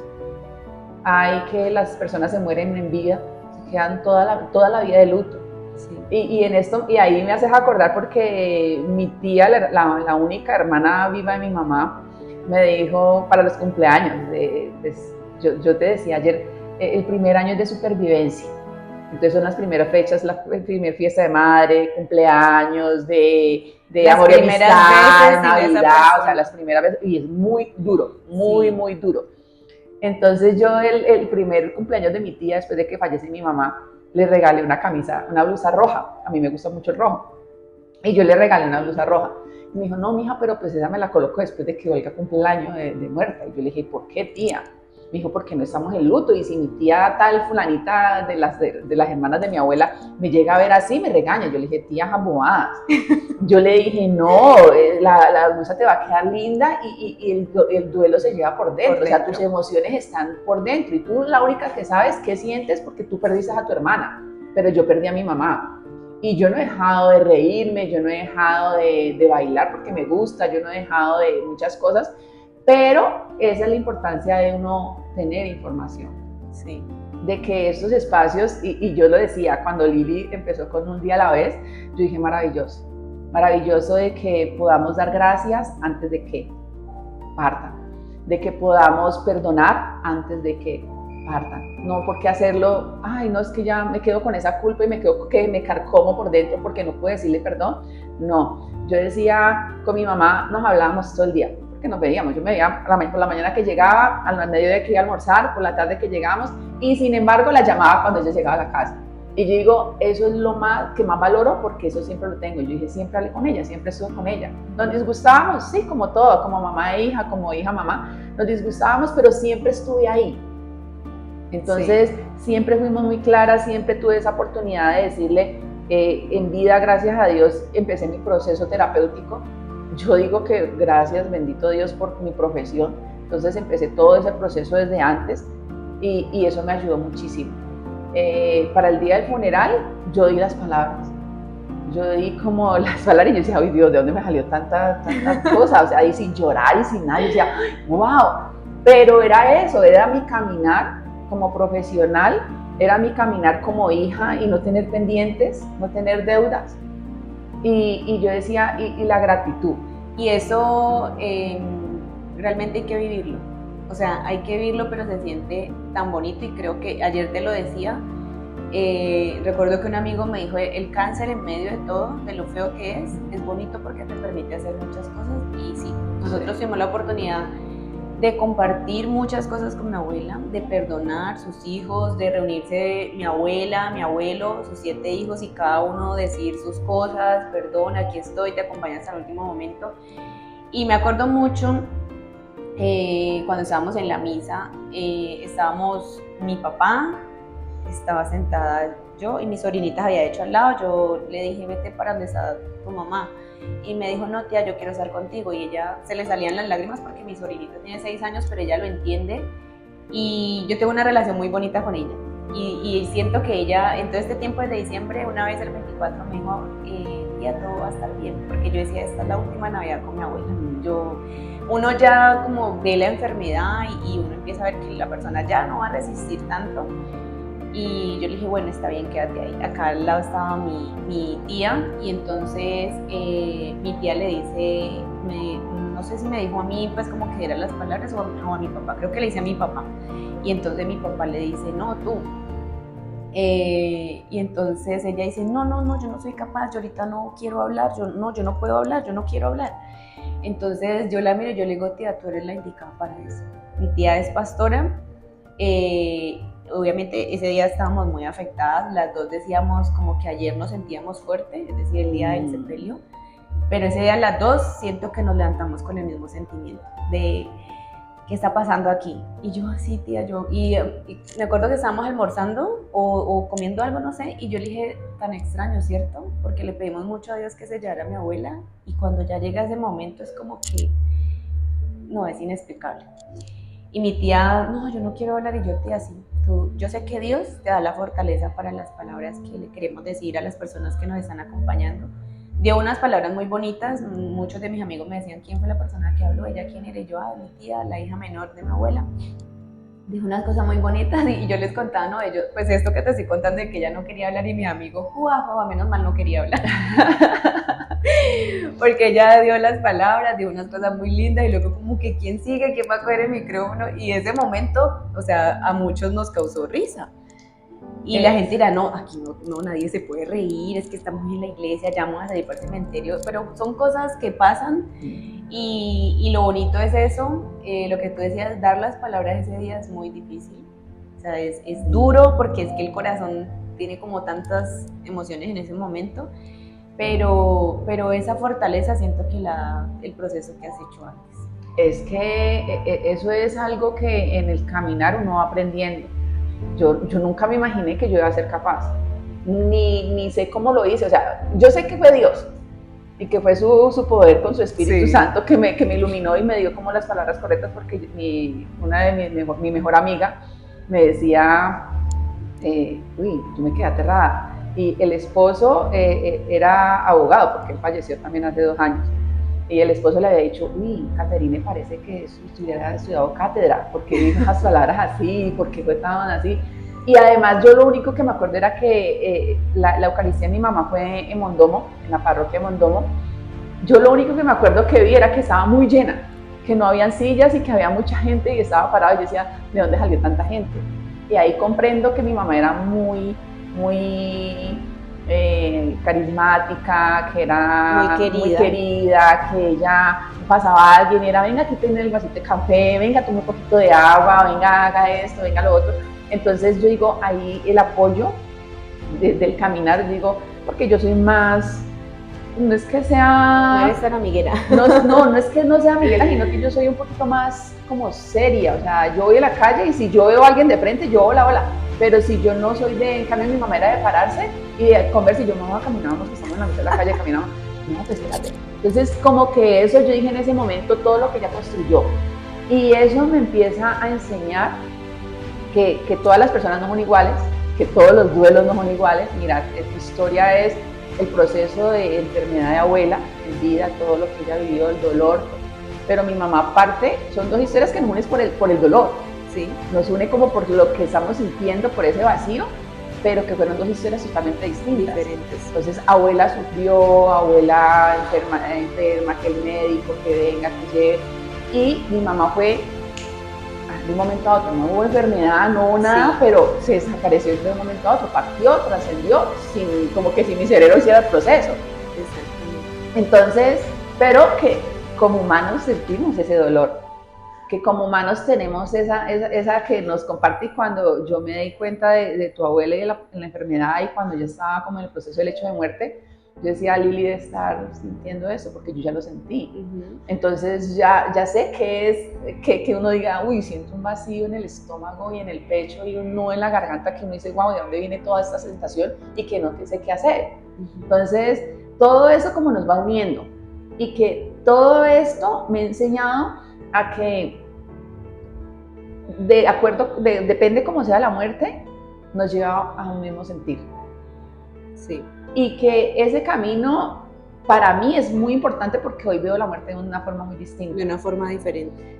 hay que las personas se mueren en vida, se quedan toda la vida de luto. Sí. Y ahí me haces acordar, porque mi tía, la única hermana viva de mi mamá, me dijo para los cumpleaños, yo te decía ayer, el primer año es de supervivencia. Entonces son las primeras fechas, la primera fiesta de madre, cumpleaños, de amor y amistad, Navidad, o sea, las primeras veces, y es muy duro, muy duro. Entonces yo el primer cumpleaños de mi tía, después de que fallece mi mamá, le regalé una camisa, una blusa roja, a mí me gusta mucho el rojo, y yo le regalé una blusa roja. Y me dijo, no, mija, pero pues esa me la coloco después de que Olga cumple el año de muerta. Y yo le dije, ¿por qué, tía? Me dijo, porque no estamos en luto, y si mi tía tal fulanita de las hermanas de mi abuela me llega a ver así, me regaña. Yo le dije, tía, jamboadas. Yo le dije, no, la blusa te va a quedar linda, y el duelo se lleva por dentro. O sea, tus emociones están por dentro, y tú la única que sabes qué sientes, porque tú perdiste a tu hermana, pero yo perdí a mi mamá. Y yo no he dejado de reírme, yo no he dejado de bailar porque me gusta, yo no he dejado de muchas cosas, pero esa es la importancia de uno tener información. Sí. De que estos espacios, y yo lo decía, cuando Lili empezó con Un Día a la Vez, yo dije, maravilloso, maravilloso de que podamos dar gracias antes de que partan, de que podamos perdonar antes de que partan. No porque hacerlo, ay, no, es que ya me quedo con esa culpa y me carcomo por dentro porque no puedo decirle perdón. No, yo decía, con mi mamá nos hablábamos todo el día, porque nos veíamos. Yo me veía por la mañana que llegaba, al mediodía que iba a almorzar, por la tarde que llegamos, y sin embargo la llamaba cuando ella llegaba a la casa. Y yo digo, eso es lo que más valoro, porque eso siempre lo tengo. Yo dije, siempre hablé con ella, siempre estuve con ella. Nos disgustábamos, sí, como todo, como mamá e hija, como hija, mamá, nos disgustábamos, pero siempre estuve ahí. Entonces, siempre fuimos muy claras, siempre tuve esa oportunidad de decirle, en vida, gracias a Dios, empecé mi proceso terapéutico. Yo digo que gracias, bendito Dios, por mi profesión. Entonces, empecé todo ese proceso desde antes, y eso me ayudó muchísimo. Para el día del funeral, yo di las palabras. Yo di como las palabras, y yo decía, ay Dios, ¿de dónde me salió tanta cosa? O sea, ahí sin llorar y sin nada, yo decía, wow. Pero era eso, era mi caminar como profesional, era mi caminar como hija, y no tener pendientes, no tener deudas. Y yo decía, y la gratitud. Y eso realmente hay que vivirlo. O sea, hay que vivirlo, pero se siente tan bonito, y creo que ayer te lo decía, Recuerdo que un amigo me dijo, el cáncer en medio de todo, de lo feo que es bonito porque te permite hacer muchas cosas. Y sí, nosotros tuvimos la oportunidad de compartir muchas cosas con mi abuela, de perdonar sus hijos, de reunirse mi abuela, mi abuelo, sus 7 hijos y cada uno decir sus cosas, perdona, aquí estoy, te acompaño hasta el último momento. Y me acuerdo mucho cuando estábamos en la misa, estábamos mi papá, estaba sentada yo y mis sobrinitas había hecho al lado. Yo le dije, vete para donde está tu mamá. Y me dijo, no tía, yo quiero estar contigo. Y ella, se le salían las lágrimas porque mi sobrinita tiene 6 años, pero ella lo entiende. Y yo tengo una relación muy bonita con ella. Y siento que ella, en todo este tiempo desde diciembre, una vez el 24 me dijo, tía, todo va a estar bien. Porque yo decía, esta es la última Navidad con mi abuela. Uno ya como ve la enfermedad y uno empieza a ver que la persona ya no va a resistir tanto. Y yo le dije, bueno, está bien, quédate ahí. Acá al lado estaba mi tía y entonces mi tía le dice, no sé si me dijo a mí, pues como que eran las palabras o a mi papá, creo que le dice a mi papá. Y entonces mi papá le dice, no, tú. Y entonces ella dice, no, yo no soy capaz, yo ahorita no quiero hablar, yo no puedo hablar, yo no quiero hablar. Entonces yo la miro y yo le digo, tía, tú eres la indicada para eso. Mi tía es pastora. Obviamente ese día estábamos muy afectadas, las dos decíamos como que ayer nos sentíamos fuertes, es decir, el día del sepelio, pero ese día las dos siento que nos levantamos con el mismo sentimiento de ¿qué está pasando aquí? Y yo así, tía, y me acuerdo que estábamos almorzando o comiendo algo, no sé, y yo le dije, tan extraño, ¿cierto? Porque le pedimos mucho a Dios que se llevara a mi abuela y cuando ya llega ese momento es como que, no, es inexplicable. Y mi tía, no, yo no quiero hablar, y yo, tía, sí. Yo sé que Dios te da la fortaleza para las palabras que le queremos decir a las personas que nos están acompañando. Dio unas palabras muy bonitas, muchos de mis amigos me decían, ¿quién fue la persona que habló? ¿Ella quién era? Y yo, mi tía, la hija menor de mi abuela. Dijo unas cosas muy bonitas y yo les contaba, no, ellos, pues esto que te estoy contando de que ella no quería hablar y mi amigo, menos mal no quería hablar. Porque ella dio las palabras, dio unas cosas muy lindas y luego como que ¿quién sigue? ¿Quién va a coger el micrófono? Y ese momento, o sea, a muchos nos causó risa. Y la gente dirá, no, aquí no, nadie se puede reír, es que estamos en la iglesia, ya vamos a salir para el cementerio, pero son cosas que pasan y lo bonito es eso, lo que tú decías, dar las palabras ese día es muy difícil, o sea, es duro porque es que el corazón tiene como tantas emociones en ese momento, pero esa fortaleza siento que la da el proceso que has hecho antes. Es que eso es algo que en el caminar uno va aprendiendo. Yo nunca me imaginé que yo iba a ser capaz, ni sé cómo lo hice, o sea, yo sé que fue Dios y que fue su poder con su Espíritu Santo que me iluminó y me dio como las palabras correctas, porque mi mejor amiga me decía, yo me quedé aterrada, y el esposo era abogado porque él falleció también hace 2 años. Y el esposo le había dicho, Caterine, parece que hubiera estudiado cátedra, porque dijo esas palabras así, porque fue tan así. Y además yo lo único que me acuerdo era que la Eucaristía de mi mamá fue en Mondomo, en la parroquia de Mondomo. Yo lo único que me acuerdo que vi era que estaba muy llena, que no habían sillas y que había mucha gente y estaba parado. Y yo decía, ¿de dónde salió tanta gente? Y ahí comprendo que mi mamá era muy carismática, que era muy querida, que ella pasaba a alguien y era, venga, aquí tiene el vasito de café, venga, tome un poquito de agua, venga, haga esto, venga lo otro. Entonces yo digo, ahí el apoyo del caminar, digo, porque yo soy más, no es que sea... No eres tan amiguera. No es que no sea amiguera, sino que yo soy un poquito más como seria, o sea, yo voy a la calle y si yo veo a alguien de frente, yo hola. Pero si yo no soy en cambio mi mamá era de pararse y de conversar, y yo, mamá, caminábamos, que estamos en la mitad de la calle, caminamos, no, pues espérate. Entonces, como que eso yo dije en ese momento, todo lo que ella construyó. Y eso me empieza a enseñar que todas las personas no son iguales, que todos los duelos no son iguales. Mira, tu historia es el proceso de enfermedad de abuela, en vida, todo lo que ella vivió, el dolor. Pero mi mamá, aparte, son 2 historias que nos unen por el dolor. Sí. Nos une como por lo que estamos sintiendo, por ese vacío, pero que fueron 2 historias totalmente distintas. Diferentes. Entonces, abuela sufrió, abuela enferma, que el médico, que venga, que lleve. Y mi mamá fue de un momento a otro, no hubo enfermedad, no hubo nada, pero se desapareció de un momento a otro, partió, trascendió, como que si mi cerebro hiciera el proceso. Entonces, pero que como humanos sentimos ese dolor, que como humanos tenemos esa que nos comparte. Y cuando yo me di cuenta de tu abuela y de la enfermedad, y cuando yo estaba como en el proceso del hecho de muerte, yo decía, Lili debe estar sintiendo eso, porque yo ya lo sentí. Entonces ya sé que es que uno diga, uy, siento un vacío en el estómago y en el pecho y un nudo en la garganta, que uno dice, wow, ¿de dónde viene toda esta sensación? Y que no sé qué hacer. Entonces, todo eso como nos va uniendo, y que todo esto me ha enseñado a que, depende cómo sea la muerte, nos lleva a un mismo sentir. Sí. Y que ese camino para mí es muy importante, porque hoy veo la muerte de una forma muy distinta. De una forma diferente.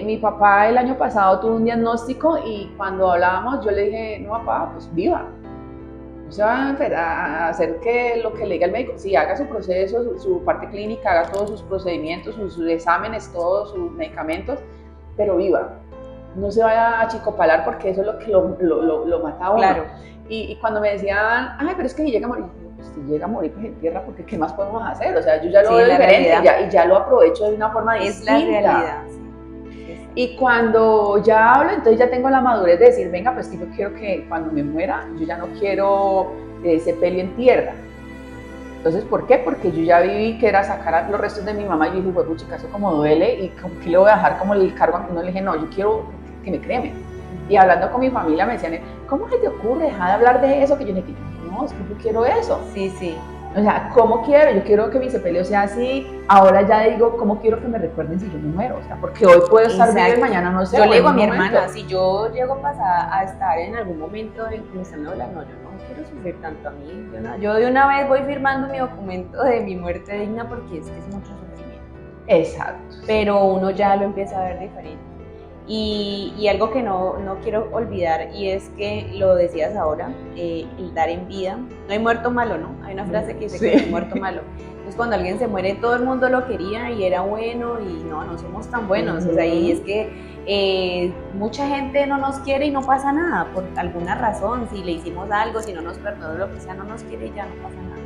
Mi papá el año pasado tuvo un diagnóstico, y cuando hablábamos yo le dije, no, papá, pues viva. No se va a hacer lo que le diga el médico. Sí, haga su proceso, su parte clínica, haga todos sus procedimientos, sus exámenes, todos sus medicamentos, pero viva. No se vaya a achicopalar, porque eso es lo que lo mata a uno. Claro. Y cuando me decían, ay, pero es que si llega a morir, pues si llega a morir, pues en tierra, porque ¿qué más podemos hacer? O sea, yo ya lo veo diferente, y ya lo aprovecho de una forma distinta. Es la realidad, sí. Y cuando ya hablo, entonces ya tengo la madurez de decir, venga, pues yo quiero que cuando me muera, yo ya no quiero sepelio en tierra. Entonces, ¿por qué? Porque yo ya viví que era sacar los restos de mi mamá, y yo dije, pues chica, eso como duele, y ¿con qué le voy a dejar como el cargo a que no? Le dije, no, yo quiero que me cremen. Y hablando con mi familia me decían, ¿cómo se te ocurre dejar de hablar de eso? Que yo le dije, no, es que yo quiero eso. Sí. O sea, ¿cómo quiero? Yo quiero que mi sepelio sea así. Ahora ya digo, ¿cómo quiero que me recuerden si yo me muero? O sea, porque hoy puedo estar viva y mañana no sé. Yo le digo a mi hermana, si yo llego a estar en algún momento en que me están hablando, yo no quiero sufrir tanto a mí. Yo de una vez voy firmando mi documento de mi muerte digna, porque es que es mucho sufrimiento. Exacto. Pero uno ya lo empieza a ver diferente. Y algo que no quiero olvidar, y es que lo decías ahora, el dar en vida. No hay muerto malo, ¿no? Hay una frase que dice que no hay muerto malo. Entonces, cuando alguien se muere, todo el mundo lo quería y era bueno, y no somos tan buenos. O sea, y es que mucha gente no nos quiere y no pasa nada, por alguna razón. Si le hicimos algo, si no nos perdonó, lo que sea, no nos quiere y ya no pasa nada.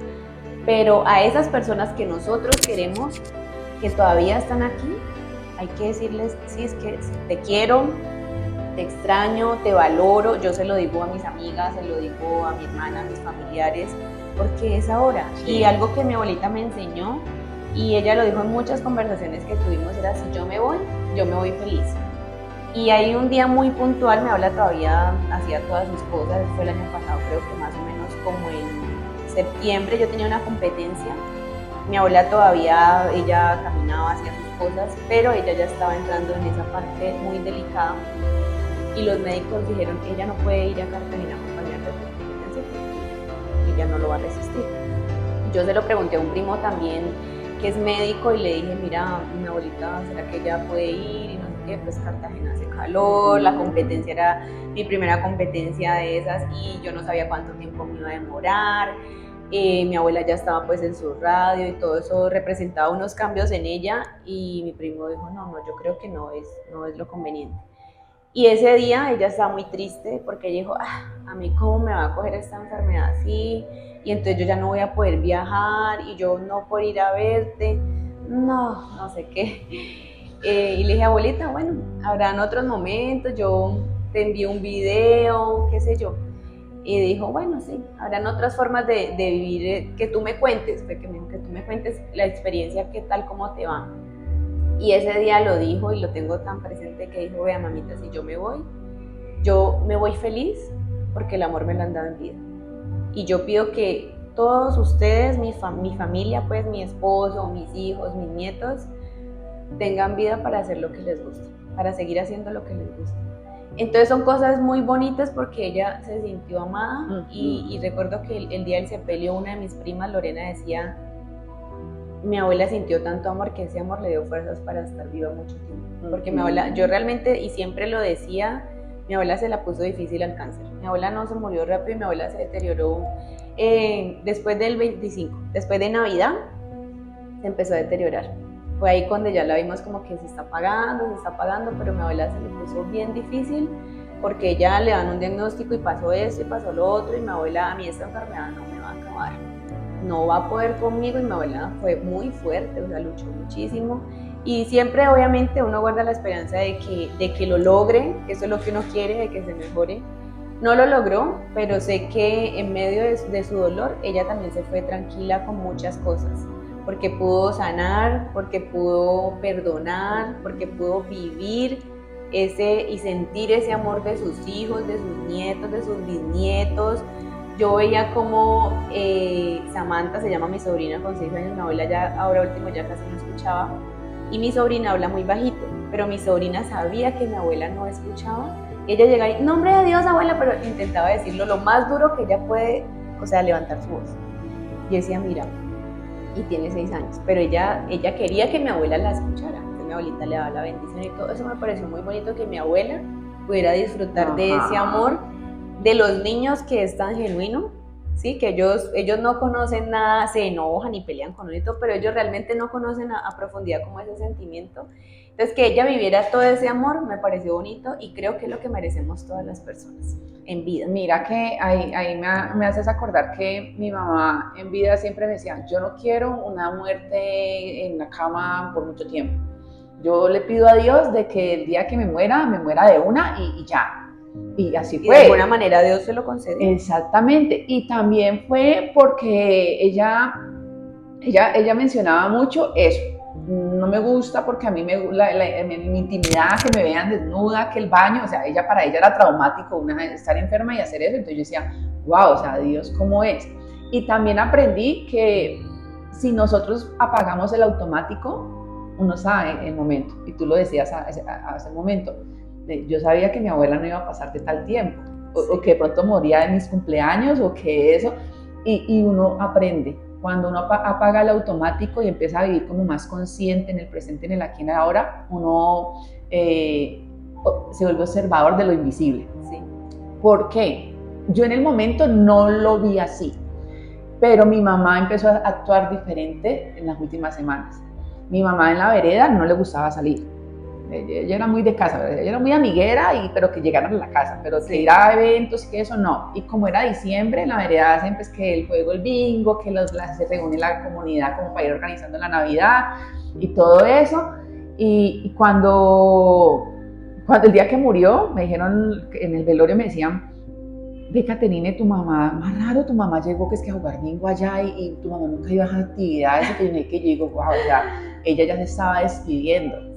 Pero a esas personas que nosotros queremos, que todavía están aquí, hay que decirles, sí, es que te quiero, te extraño, te valoro. Yo se lo digo a mis amigas, se lo digo a mi hermana, a mis familiares, porque es ahora. Sí. Y algo que mi abuelita me enseñó, y ella lo dijo en muchas conversaciones que tuvimos, era, si yo me voy feliz. Y hay un día muy puntual, me habla todavía, hacía todas sus cosas, fue el año pasado, creo que más o menos como en septiembre. Yo tenía una competencia, mi abuela todavía, ella caminaba, hacía sus cosas, pero ella ya estaba entrando en esa parte muy delicada, y los médicos dijeron, ella no puede ir a Cartagena a acompañar de su competencia porque ella no lo va a resistir. Yo se lo pregunté a un primo también que es médico, y le dije, mira, mi abuelita, ¿será que ella puede ir? Y no sé qué, pues Cartagena hace calor, la competencia era mi primera competencia de esas, y yo no sabía cuánto tiempo me iba a demorar. Mi abuela ya estaba pues en su radio, y todo eso representaba unos cambios en ella, y mi primo dijo, no, yo creo que no es lo conveniente. Y ese día ella estaba muy triste, porque ella dijo, a mí cómo me va a coger esta enfermedad así, y entonces yo ya no voy a poder viajar, y yo no puedo ir a verte, no sé qué. Y le dije, abuelita, bueno, habrán otros momentos, yo te envío un video, qué sé yo. Y dijo, bueno, sí, habrán otras formas de vivir, que tú me cuentes, que tú me cuentes la experiencia, qué tal, cómo te va. Y ese día lo dijo, y lo tengo tan presente, que dijo, vea mamita, si yo me voy feliz, porque el amor me lo han dado en vida. Y yo pido que todos ustedes, mi familia, pues mi esposo, mis hijos, mis nietos, tengan vida para hacer lo que les gusta, para seguir haciendo lo que les gusta. Entonces son cosas muy bonitas, porque ella se sintió amada. Y recuerdo que el día del sepelio, una de mis primas, Lorena, decía, mi abuela sintió tanto amor que ese amor le dio fuerzas para estar viva mucho tiempo. Porque mi abuela, yo realmente, y siempre lo decía, mi abuela se la puso difícil al cáncer. Mi abuela no se murió rápido, y mi abuela se deterioró después del 25, después de Navidad, se empezó a deteriorar. fue ahí cuando ya la vimos como que se está apagando, pero mi abuela se le puso bien difícil porque ella le dan un diagnóstico y pasó esto y pasó lo otro y mi abuela, a mí esta enfermedad no me va a acabar, no va a poder conmigo, y mi abuela fue muy fuerte, o sea, luchó muchísimo. Y siempre obviamente uno guarda la esperanza de que lo logre, que eso es lo que uno quiere, de que se mejore. No lo logró, pero sé que en medio de su dolor ella también se fue tranquila con muchas cosas, porque pudo sanar, porque pudo perdonar, porque pudo vivir y sentir ese amor de sus hijos, de sus nietos, de sus bisnietos. Yo veía como Samantha, se llama mi sobrina con 6 años, mi abuela ya ahora último ya casi no escuchaba, y mi sobrina habla muy bajito, pero mi sobrina sabía que mi abuela no escuchaba. Ella llegaba y, nombre de Dios, abuela, pero intentaba decirlo lo más duro que ella puede, o sea, levantar su voz. Y decía, mira, y tiene 6 años, pero ella quería que mi abuela la escuchara. Entonces mi abuelita le daba la bendición y todo eso. Me pareció muy bonito que mi abuela pudiera disfrutar de ese amor de los niños, que es tan genuino, ¿sí? Que ellos no conocen nada, se enojan y pelean con uno y todo, pero ellos realmente no conocen a profundidad como ese sentimiento. Entonces, que ella viviera todo ese amor me pareció bonito y creo que es lo que merecemos todas las personas en vida. Mira que ahí me haces acordar que mi mamá en vida siempre me decía, yo no quiero una muerte en la cama por mucho tiempo. Yo le pido a Dios de que el día que me muera de una y ya. Y así fue. Y de alguna manera Dios se lo concedió. Exactamente. Y también fue porque ella mencionaba mucho eso. No me gusta porque a mí mi intimidad, que me vean desnuda, que el baño, o sea, para ella era traumático estar enferma y hacer eso. Entonces yo decía, wow, o sea, Dios, ¿cómo es? Y también aprendí que si nosotros apagamos el automático, uno sabe el momento. Y tú lo decías hace un momento. Yo sabía que mi abuela no iba a pasar de tal tiempo, o que de pronto moría de mis cumpleaños, o que eso, y uno aprende. Cuando uno apaga el automático y empieza a vivir como más consciente en el presente, en el aquí y en el ahora, uno se vuelve observador de lo invisible. Sí. ¿Por qué? Yo en el momento no lo vi así, pero mi mamá empezó a actuar diferente en las últimas semanas. Mi mamá en la vereda no le gustaba salir. Ella era muy de casa, ella era muy amiguera, pero que llegaran a la casa, pero que ir a eventos y que eso no. Y como era diciembre, en la vereda hacen pues que el juego, el bingo, que se reúne la comunidad como para ir organizando la Navidad y todo eso. Y cuando el día que murió, me dijeron, en el velorio me decían, ve Caterine, tu mamá, más raro, tu mamá llegó que es que a jugar bingo allá y tu mamá nunca iba a esas actividades, y que yo digo, wow, o sea, ella ya se estaba despidiendo.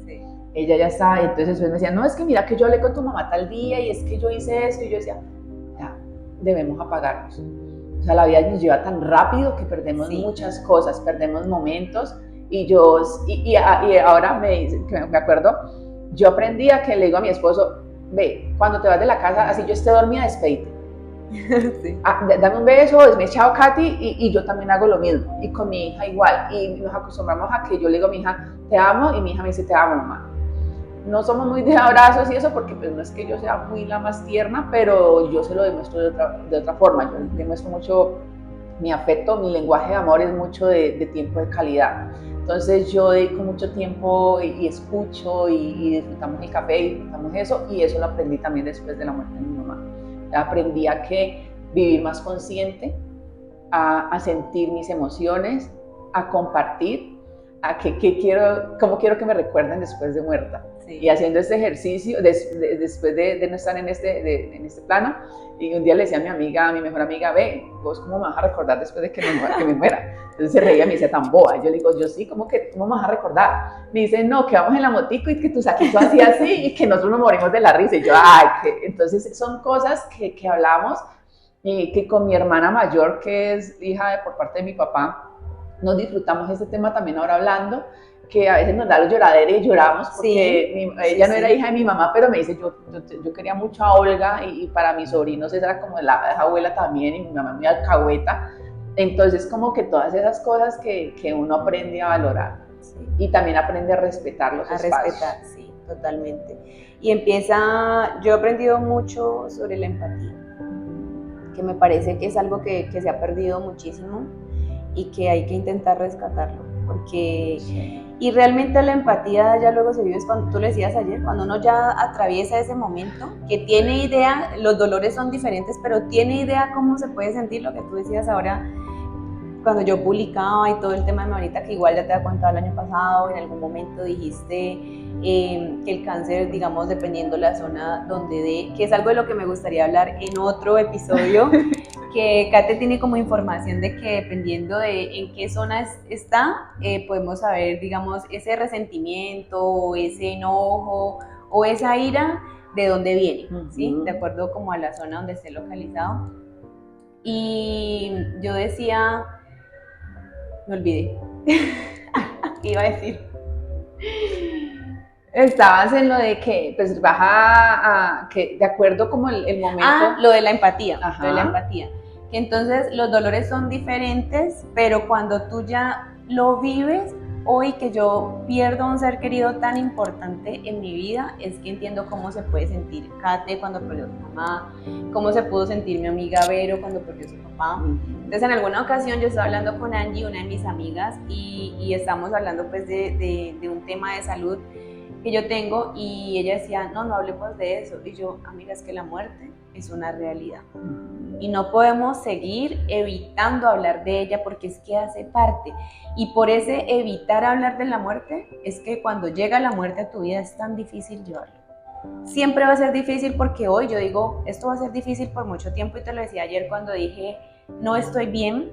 Ella ya estaba, entonces después me decía, no, es que mira que yo hablé con tu mamá tal día y es que yo hice eso, y yo decía, ya, debemos apagarnos. O sea, la vida nos lleva tan rápido que perdemos muchas cosas, perdemos momentos, y ahora me acuerdo, yo aprendí a que le digo a mi esposo, ve, cuando te vas de la casa, así yo esté dormida, despídete. Sí. Dame un beso, dime chao Katy, y yo también hago lo mismo, y con mi hija igual, y nos acostumbramos a que yo le digo a mi hija, te amo, y mi hija me dice, te amo mamá. No somos muy de abrazos y eso, porque pues no es que yo sea muy la más tierna, pero yo se lo demuestro de otra forma. Yo demuestro mucho mi afecto, mi lenguaje de amor es mucho de tiempo de calidad. Entonces yo dedico mucho tiempo y escucho y disfrutamos el café y disfrutamos eso, y eso lo aprendí también después de la muerte de mi mamá. Aprendí a vivir más consciente, a sentir mis emociones, a compartir, a cómo quiero que me recuerden después de muerta. Sí. Y haciendo este ejercicio, después de no estar en este plano, y un día le decía a mi mejor amiga, ve, vos cómo me vas a recordar después de que me muera. Entonces se reía y me decía, tan boba. Y yo le digo, yo sí, ¿cómo me vas a recordar? Me dice, no, que vamos en la motico y que tu saquito así, y que nosotros nos morimos de la risa. Y yo, entonces son cosas que hablamos, y que con mi hermana mayor, que es hija por parte de mi papá, nos disfrutamos este tema también ahora hablando, que a veces nos da los lloraderos y lloramos porque ella no era hija de mi mamá, pero me dice, yo quería mucho a Olga, y para mis sobrinos esa era como la abuela también, y mi mamá muy alcahueta. Entonces como que todas esas cosas que uno aprende a valorar, y también aprende a respetar los espacios. A respetar, sí, totalmente. Y yo he aprendido mucho sobre la empatía, que me parece que es algo que se ha perdido muchísimo y que hay que intentar rescatarlo. porque y realmente la empatía ya luego se vive, es cuando tú lo decías ayer, cuando uno ya atraviesa ese momento, que tiene idea, los dolores son diferentes, pero tiene idea cómo se puede sentir, lo que tú decías ahora, cuando yo publicaba y todo el tema de Marita, que igual ya te había contado el año pasado, en algún momento dijiste que el cáncer, digamos, dependiendo la zona donde dé, que es algo de lo que me gustaría hablar en otro episodio, que Kate tiene como información de que dependiendo de en qué zona está, podemos saber, digamos, ese resentimiento, o ese enojo, o esa ira, de dónde viene, ¿sí? De acuerdo como a la zona donde esté localizado. Y yo decía... Me olvidé. ¿Qué iba a decir? Estabas en lo de que, pues baja a, que de acuerdo como el momento. Ah, lo de la empatía. Ajá. Lo de la empatía. Que entonces los dolores son diferentes, pero cuando tú ya lo vives, hoy que yo pierdo a un ser querido tan importante en mi vida, es que entiendo cómo se puede sentir Kate cuando perdió a su mamá, cómo se pudo sentir mi amiga Vero cuando perdió a su papá. Entonces en alguna ocasión yo estaba hablando con Angie, una de mis amigas, y estamos hablando pues de un tema de salud que yo tengo, y ella decía, no hablemos de eso. Y yo, amiga, es que la muerte es una realidad. Y no podemos seguir evitando hablar de ella porque es que hace parte. Y por ese evitar hablar de la muerte es que cuando llega la muerte a tu vida es tan difícil llevarlo. Siempre va a ser difícil porque hoy yo digo, esto va a ser difícil por mucho tiempo, y te lo decía ayer cuando dije, no estoy bien,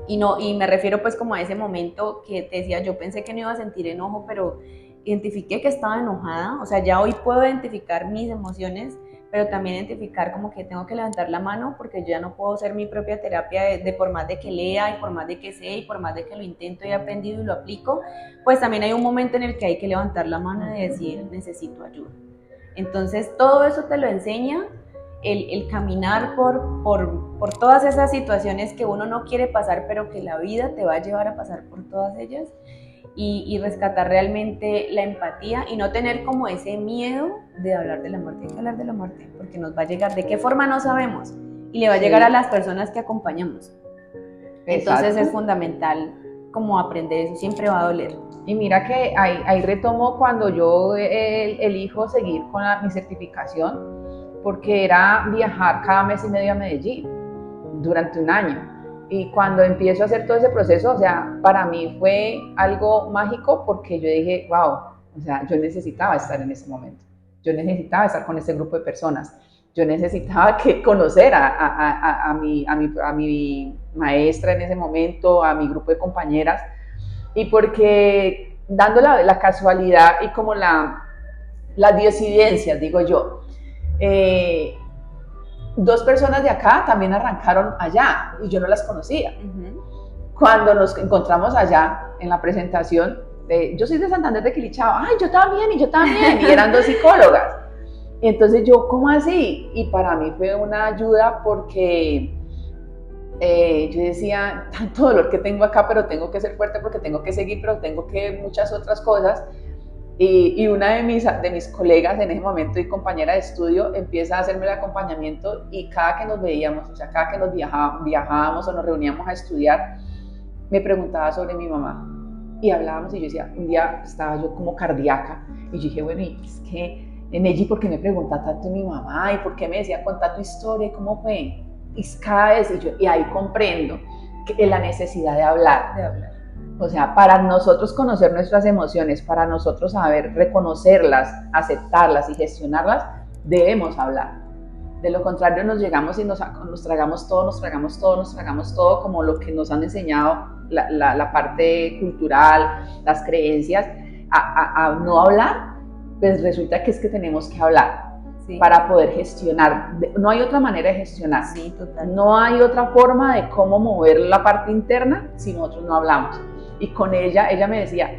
y me refiero pues como a ese momento que te decía, yo pensé que no iba a sentir enojo, pero identifiqué que estaba enojada, o sea, ya hoy puedo identificar mis emociones, pero también identificar como que tengo que levantar la mano porque yo ya no puedo ser mi propia terapia de por más de que lea y por más de que sé y por más de que lo intento y he aprendido y lo aplico, pues también hay un momento en el que hay que levantar la mano y decir necesito ayuda. Entonces todo eso te lo enseña el caminar por todas esas situaciones que uno no quiere pasar, pero que la vida te va a llevar a pasar por todas ellas. Y rescatar realmente la empatía y no tener como ese miedo de hablar de la muerte. Hay que hablar de la muerte porque nos va a llegar, de qué forma no sabemos, y le va a llegar a las personas que acompañamos. Entonces Exacto. Es fundamental como aprender eso, siempre va a doler. Y mira que ahí retomo cuando yo elijo seguir con mi certificación, porque era viajar cada mes y medio a Medellín durante un año. Y cuando empiezo a hacer todo ese proceso, o sea, para mí fue algo mágico porque yo dije, wow, o sea, yo necesitaba estar en ese momento. Yo necesitaba estar con ese grupo de personas. Yo necesitaba conocer a mi maestra en ese momento, a mi grupo de compañeras. Y porque dando la casualidad y como las diosidencias, digo yo, dos personas de acá también arrancaron allá y yo no las conocía. Cuando nos encontramos allá en la presentación, yo soy de Santander de Quilichao, ay, yo también, y eran dos psicólogas. Y entonces yo, ¿cómo así? Y para mí fue una ayuda porque yo decía, tanto dolor que tengo acá, pero tengo que ser fuerte porque tengo que seguir, pero tengo que muchas otras cosas. Y una de mis colegas en ese momento y compañera de estudio empieza a hacerme el acompañamiento, y cada que nos veíamos, o sea, cada que nos viajábamos o nos reuníamos a estudiar, me preguntaba sobre mi mamá y hablábamos, y yo decía, un día estaba yo como cardíaca y yo dije, bueno, y es que Neji, ¿por qué me pregunta tanto mi mamá? ¿Y por qué me decía contar tu historia? ¿Cómo fue? Y cada vez, y ahí comprendo que la necesidad de hablar. O sea, para nosotros conocer nuestras emociones, para nosotros saber reconocerlas, aceptarlas y gestionarlas, debemos hablar. De lo contrario, nos llegamos y nos tragamos todo, como lo que nos han enseñado la parte cultural, las creencias, a no hablar, pues resulta que es que tenemos que hablar. Sí. Para poder gestionar. No hay otra manera de gestionar. Sí, total. No hay otra forma de cómo mover la parte interna si nosotros no hablamos. Y con ella me decía,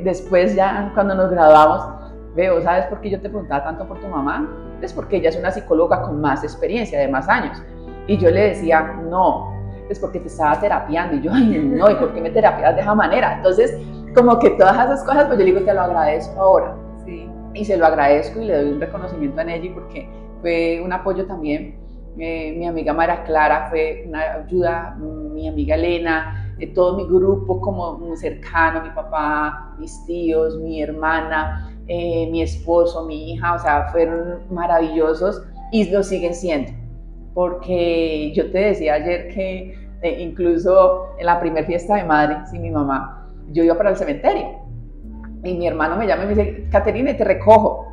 después ya cuando nos graduamos, Veo, ¿sabes por qué yo te preguntaba tanto por tu mamá? Es porque ella es una psicóloga con más experiencia, de más años. Y yo le decía, no, es porque te estaba terapiando. Y yo, ay, no, ¿y por qué me terapias de esa manera? Entonces, como que todas esas cosas, pues yo le digo, te lo agradezco ahora. Sí. Y se lo agradezco y le doy un reconocimiento a Nelly porque fue un apoyo también. Mi amiga María Clara fue una ayuda, mi amiga Elena, todo mi grupo como muy cercano, mi papá, mis tíos, mi hermana, mi esposo, mi hija, o sea, fueron maravillosos y lo siguen siendo. Porque yo te decía ayer que incluso en la primera fiesta de madre, sin mi mamá, yo iba para el cementerio y mi hermano me llama y me dice, Caterina, te recojo.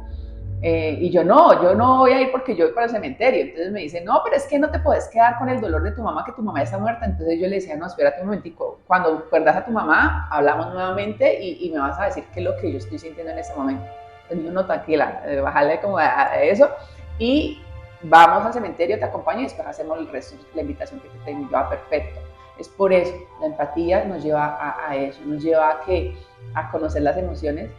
Y yo no voy a ir porque yo voy para el cementerio. Entonces me dice, no, pero es que no te puedes quedar con el dolor de tu mamá, que tu mamá está muerta. Entonces yo le decía, no, espérate un momentico, cuando pierdas a tu mamá, hablamos nuevamente y me vas a decir qué es lo que yo estoy sintiendo en ese momento. Entonces yo, no, tranquila, bájale como a eso y vamos al cementerio, te acompaño y después hacemos el resto, la invitación que te tengo. Yo, perfecto. Es por eso, la empatía nos lleva a eso, nos lleva a conocer las emociones,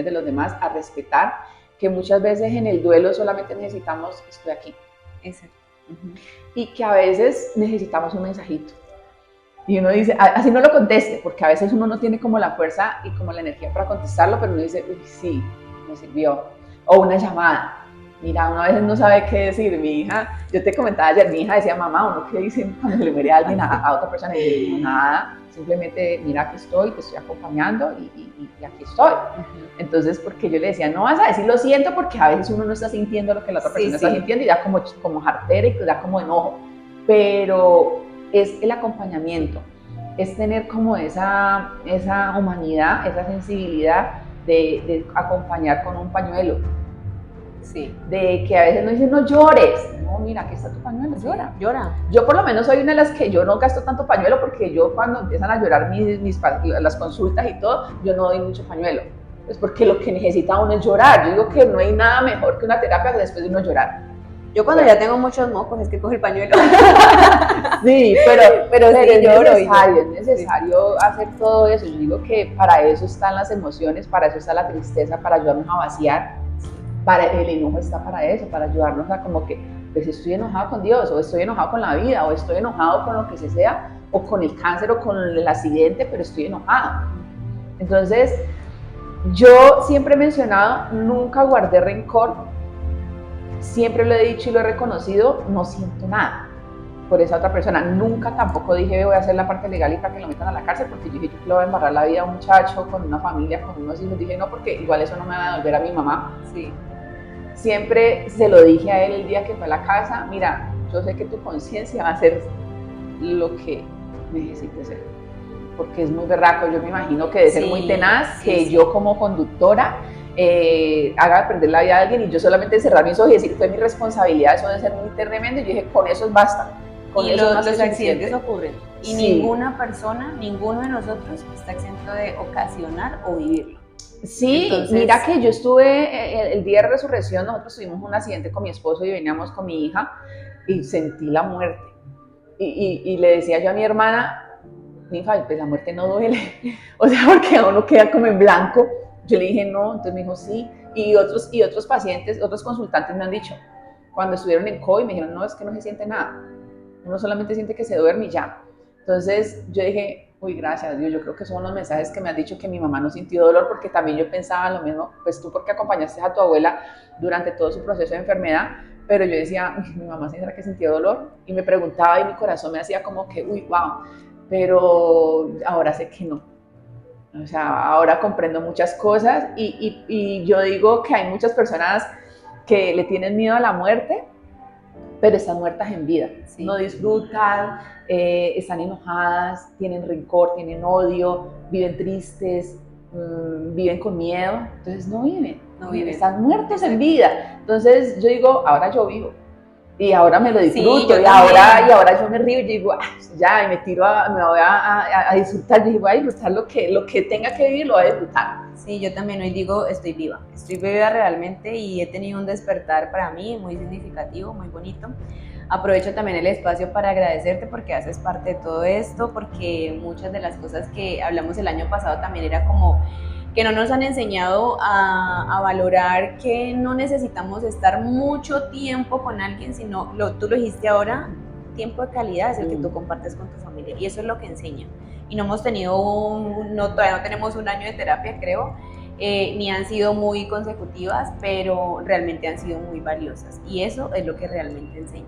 de los demás, a respetar, que muchas veces en el duelo solamente necesitamos, estoy aquí. Exacto. Y que a veces necesitamos un mensajito. Y uno dice, así no lo conteste, porque a veces uno no tiene como la fuerza y como la energía para contestarlo, pero uno dice, uy, sí, me sirvió. O una llamada. Mira, uno a veces no sabe qué decir. Mi hija, yo te comentaba ayer, mi hija decía, mamá, ¿uno qué dice cuando le muere a alguien a otra persona? Y yo digo, nada, simplemente mira, aquí estoy, te estoy acompañando y aquí estoy. Entonces, porque yo le decía, no vas a decir lo siento, porque a veces uno no está sintiendo lo que la otra persona está sintiendo y da como jartera y da como enojo, pero es el acompañamiento, es tener como esa humanidad, esa sensibilidad de acompañar con un pañuelo. Sí. De que a veces no dicen, no llores. No, mira, aquí está tu pañuelo, llora. Yo por lo menos soy una de las que yo no gasto tanto pañuelo, porque yo cuando empiezan a llorar las consultas y todo, yo no doy mucho pañuelo. Pues porque lo que necesita uno es llorar. Yo digo que no hay nada mejor que una terapia que después de uno llorar. Yo cuando ya tengo muchos mocos es que cojo el pañuelo. Sí, pero sí, es necesario hacer todo eso. Yo digo que para eso están las emociones, para eso está la tristeza, para ayudarnos a vaciar. El enojo está para eso, para ayudarnos a como que, pues estoy enojado con Dios, o estoy enojado con la vida, o estoy enojado con lo que sea, o con el cáncer, o con el accidente, pero estoy enojado. Entonces, yo siempre he mencionado, nunca guardé rencor, siempre lo he dicho y lo he reconocido, no siento nada por esa otra persona. Nunca tampoco dije, voy a hacer la parte legal y para que lo metan a la cárcel, porque yo dije, yo le voy a embarrar la vida a un muchacho con una familia, con unos hijos. Dije, no, porque igual eso no me va a devolver a mi mamá. Sí. Siempre se lo dije a él el día que fue a la casa, mira, yo sé que tu conciencia va a hacer lo que necesites ser, porque es muy berraco. Yo me imagino que debe ser muy tenaz, que yo como conductora haga perder la vida de alguien y yo solamente cerrar mis ojos y decir, fue mi responsabilidad, eso debe ser muy tremendo. Y yo dije, con eso basta. Y los accidentes ocurren y ninguna persona, ninguno de nosotros está exento de ocasionar o vivirlo. Sí, entonces, mira que yo estuve el día de resurrección, nosotros tuvimos un accidente con mi esposo y veníamos con mi hija y sentí la muerte. Y le decía yo a mi hermana, mi hija, pues la muerte no duele, o sea, porque uno queda como en blanco. Yo le dije no, entonces me dijo sí. Y otros pacientes, otros consultantes me han dicho, cuando estuvieron en COVID me dijeron, no, es que no se siente nada, uno solamente siente que se duerme y ya. Entonces yo dije, uy, gracias a Dios, yo creo que son los mensajes que me han dicho que mi mamá no sintió dolor, porque también yo pensaba lo mismo, pues tú porque acompañaste a tu abuela durante todo su proceso de enfermedad, pero yo decía, uy, mi mamá sí será que sintió dolor, y me preguntaba y mi corazón me hacía como que, uy, wow, pero ahora sé que no. O sea, ahora comprendo muchas cosas y yo digo que hay muchas personas que le tienen miedo a la muerte, pero están muertas en vida, sí. No disfrutan, están enojadas, tienen rencor, tienen odio, viven tristes, viven con miedo, entonces no viven, están muertos en vida. Entonces yo digo, ahora yo vivo y ahora me lo disfruto, sí, y ahora yo me río y digo, ya, y me tiro, me voy a disfrutar, y digo, voy a disfrutar lo que tenga que vivir, lo voy a disfrutar. Sí, yo también hoy digo, estoy viva realmente y he tenido un despertar para mí muy significativo, muy bonito. Aprovecho también el espacio para agradecerte porque haces parte de todo esto, porque muchas de las cosas que hablamos el año pasado también era como que no nos han enseñado a valorar que no necesitamos estar mucho tiempo con alguien, sino, tú lo dijiste ahora, tiempo de calidad es el que tú compartes con tu familia y eso es lo que enseña. Y no hemos tenido, todavía no tenemos un año de terapia, creo, ni han sido muy consecutivas, pero realmente han sido muy valiosas y eso es lo que realmente enseña.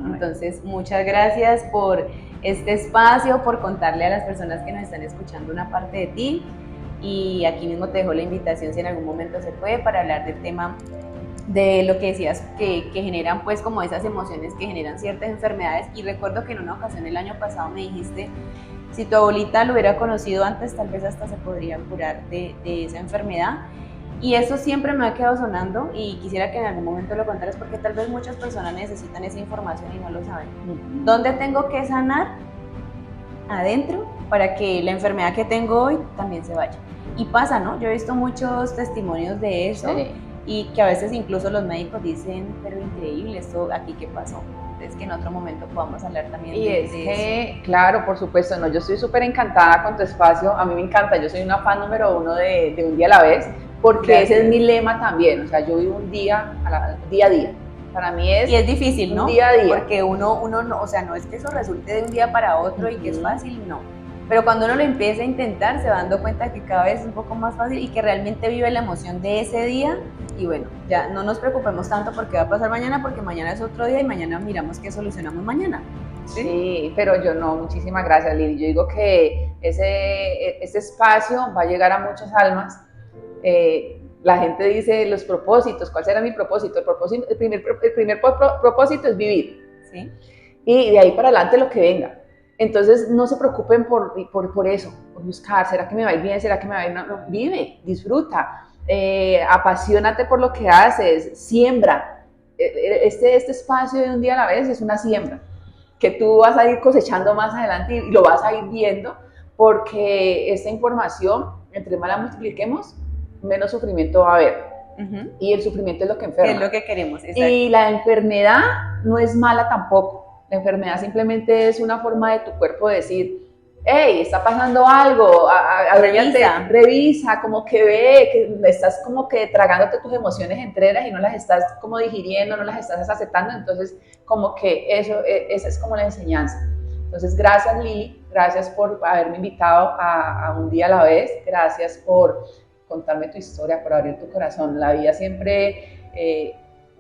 Entonces, muchas gracias por este espacio, por contarle a las personas que nos están escuchando una parte de ti. Y aquí mismo te dejo la invitación, si en algún momento se puede, para hablar del tema de lo que decías, que generan pues como esas emociones que generan ciertas enfermedades. Y recuerdo que en una ocasión el año pasado me dijiste, si tu abuelita lo hubiera conocido antes, tal vez hasta se podría curar de esa enfermedad. Y eso siempre me ha quedado sonando y quisiera que en algún momento lo contaras, porque tal vez muchas personas necesitan esa información y no lo saben. ¿Dónde tengo que sanar? Adentro, para que la enfermedad que tengo hoy también se vaya. Y pasa, ¿no? Yo he visto muchos testimonios de eso, sí, y que a veces incluso los médicos dicen, pero increíble, esto aquí qué pasó. Entonces, que en otro momento podamos hablar también de eso. Claro, por supuesto, no, yo estoy súper encantada con tu espacio, a mí me encanta, yo soy una fan número uno de Un Día a la Vez, porque gracias. Ese es mi lema también, o sea, yo vivo un día a día. Para mí es... Y es difícil, ¿no? Día a día. Porque uno no, o sea, no es que eso resulte de un día para otro y que es fácil, no. Pero cuando uno lo empieza a intentar, se va dando cuenta que cada vez es un poco más fácil y que realmente vive la emoción de ese día. Y bueno, ya no nos preocupemos tanto porque va a pasar mañana, porque mañana es otro día y mañana miramos qué solucionamos mañana. Sí, pero yo no, muchísimas gracias, Lili. Yo digo que ese espacio va a llegar a muchas almas. La gente dice los propósitos, ¿cuál será mi propósito? El primer propósito es vivir, ¿sí? Y de ahí para adelante lo que venga. Entonces no se preocupen por eso, por buscar, ¿será que me va a ir bien? ¿Será que me va a ir? No, vive, disfruta, apasionate por lo que haces, siembra. Este espacio de Un Día a la Vez es una siembra, que tú vas a ir cosechando más adelante y lo vas a ir viendo, porque esta información, entre más la multipliquemos, menos sufrimiento va a haber. Y el sufrimiento es lo que enferma. Es lo que queremos, exacto. Y la enfermedad no es mala tampoco. La enfermedad simplemente es una forma de tu cuerpo de decir, hey, está pasando algo, revisa, como que ve, que estás como que tragándote tus emociones enteras y no las estás como digiriendo, no las estás aceptando. Entonces, como que esa es como la enseñanza. Entonces, gracias, Lili, gracias por haberme invitado a Un Día a la Vez, gracias por contarme tu historia, por abrir tu corazón. La vida siempre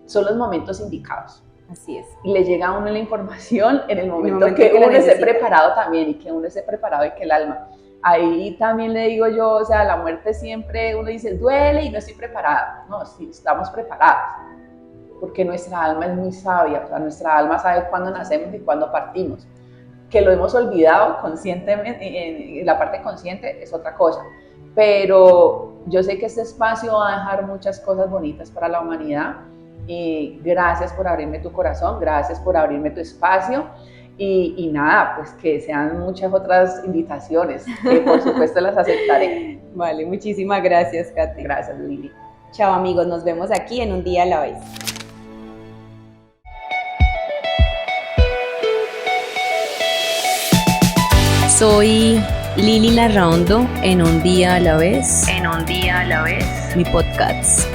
son los momentos indicados. Así es. Y le llega a uno la información en el momento que uno esté preparado también, y que uno esté preparado y que el alma. Ahí también le digo yo, o sea, la muerte siempre uno dice, duele y no estoy preparada. No, sí, estamos preparados, porque nuestra alma es muy sabia, o sea, nuestra alma sabe cuándo nacemos y cuándo partimos. Que lo hemos olvidado conscientemente, la parte consciente es otra cosa. Pero yo sé que este espacio va a dejar muchas cosas bonitas para la humanidad. Y gracias por abrirme tu corazón, gracias por abrirme tu espacio y nada, pues que sean muchas otras invitaciones, que por supuesto las aceptaré. Vale, muchísimas gracias, Katy. Gracias, Lili. Chao, amigos, nos vemos aquí en Un Día a la Vez. Soy Lili Larraondo en Un Día a la Vez. En Un Día a la Vez. Mi podcast.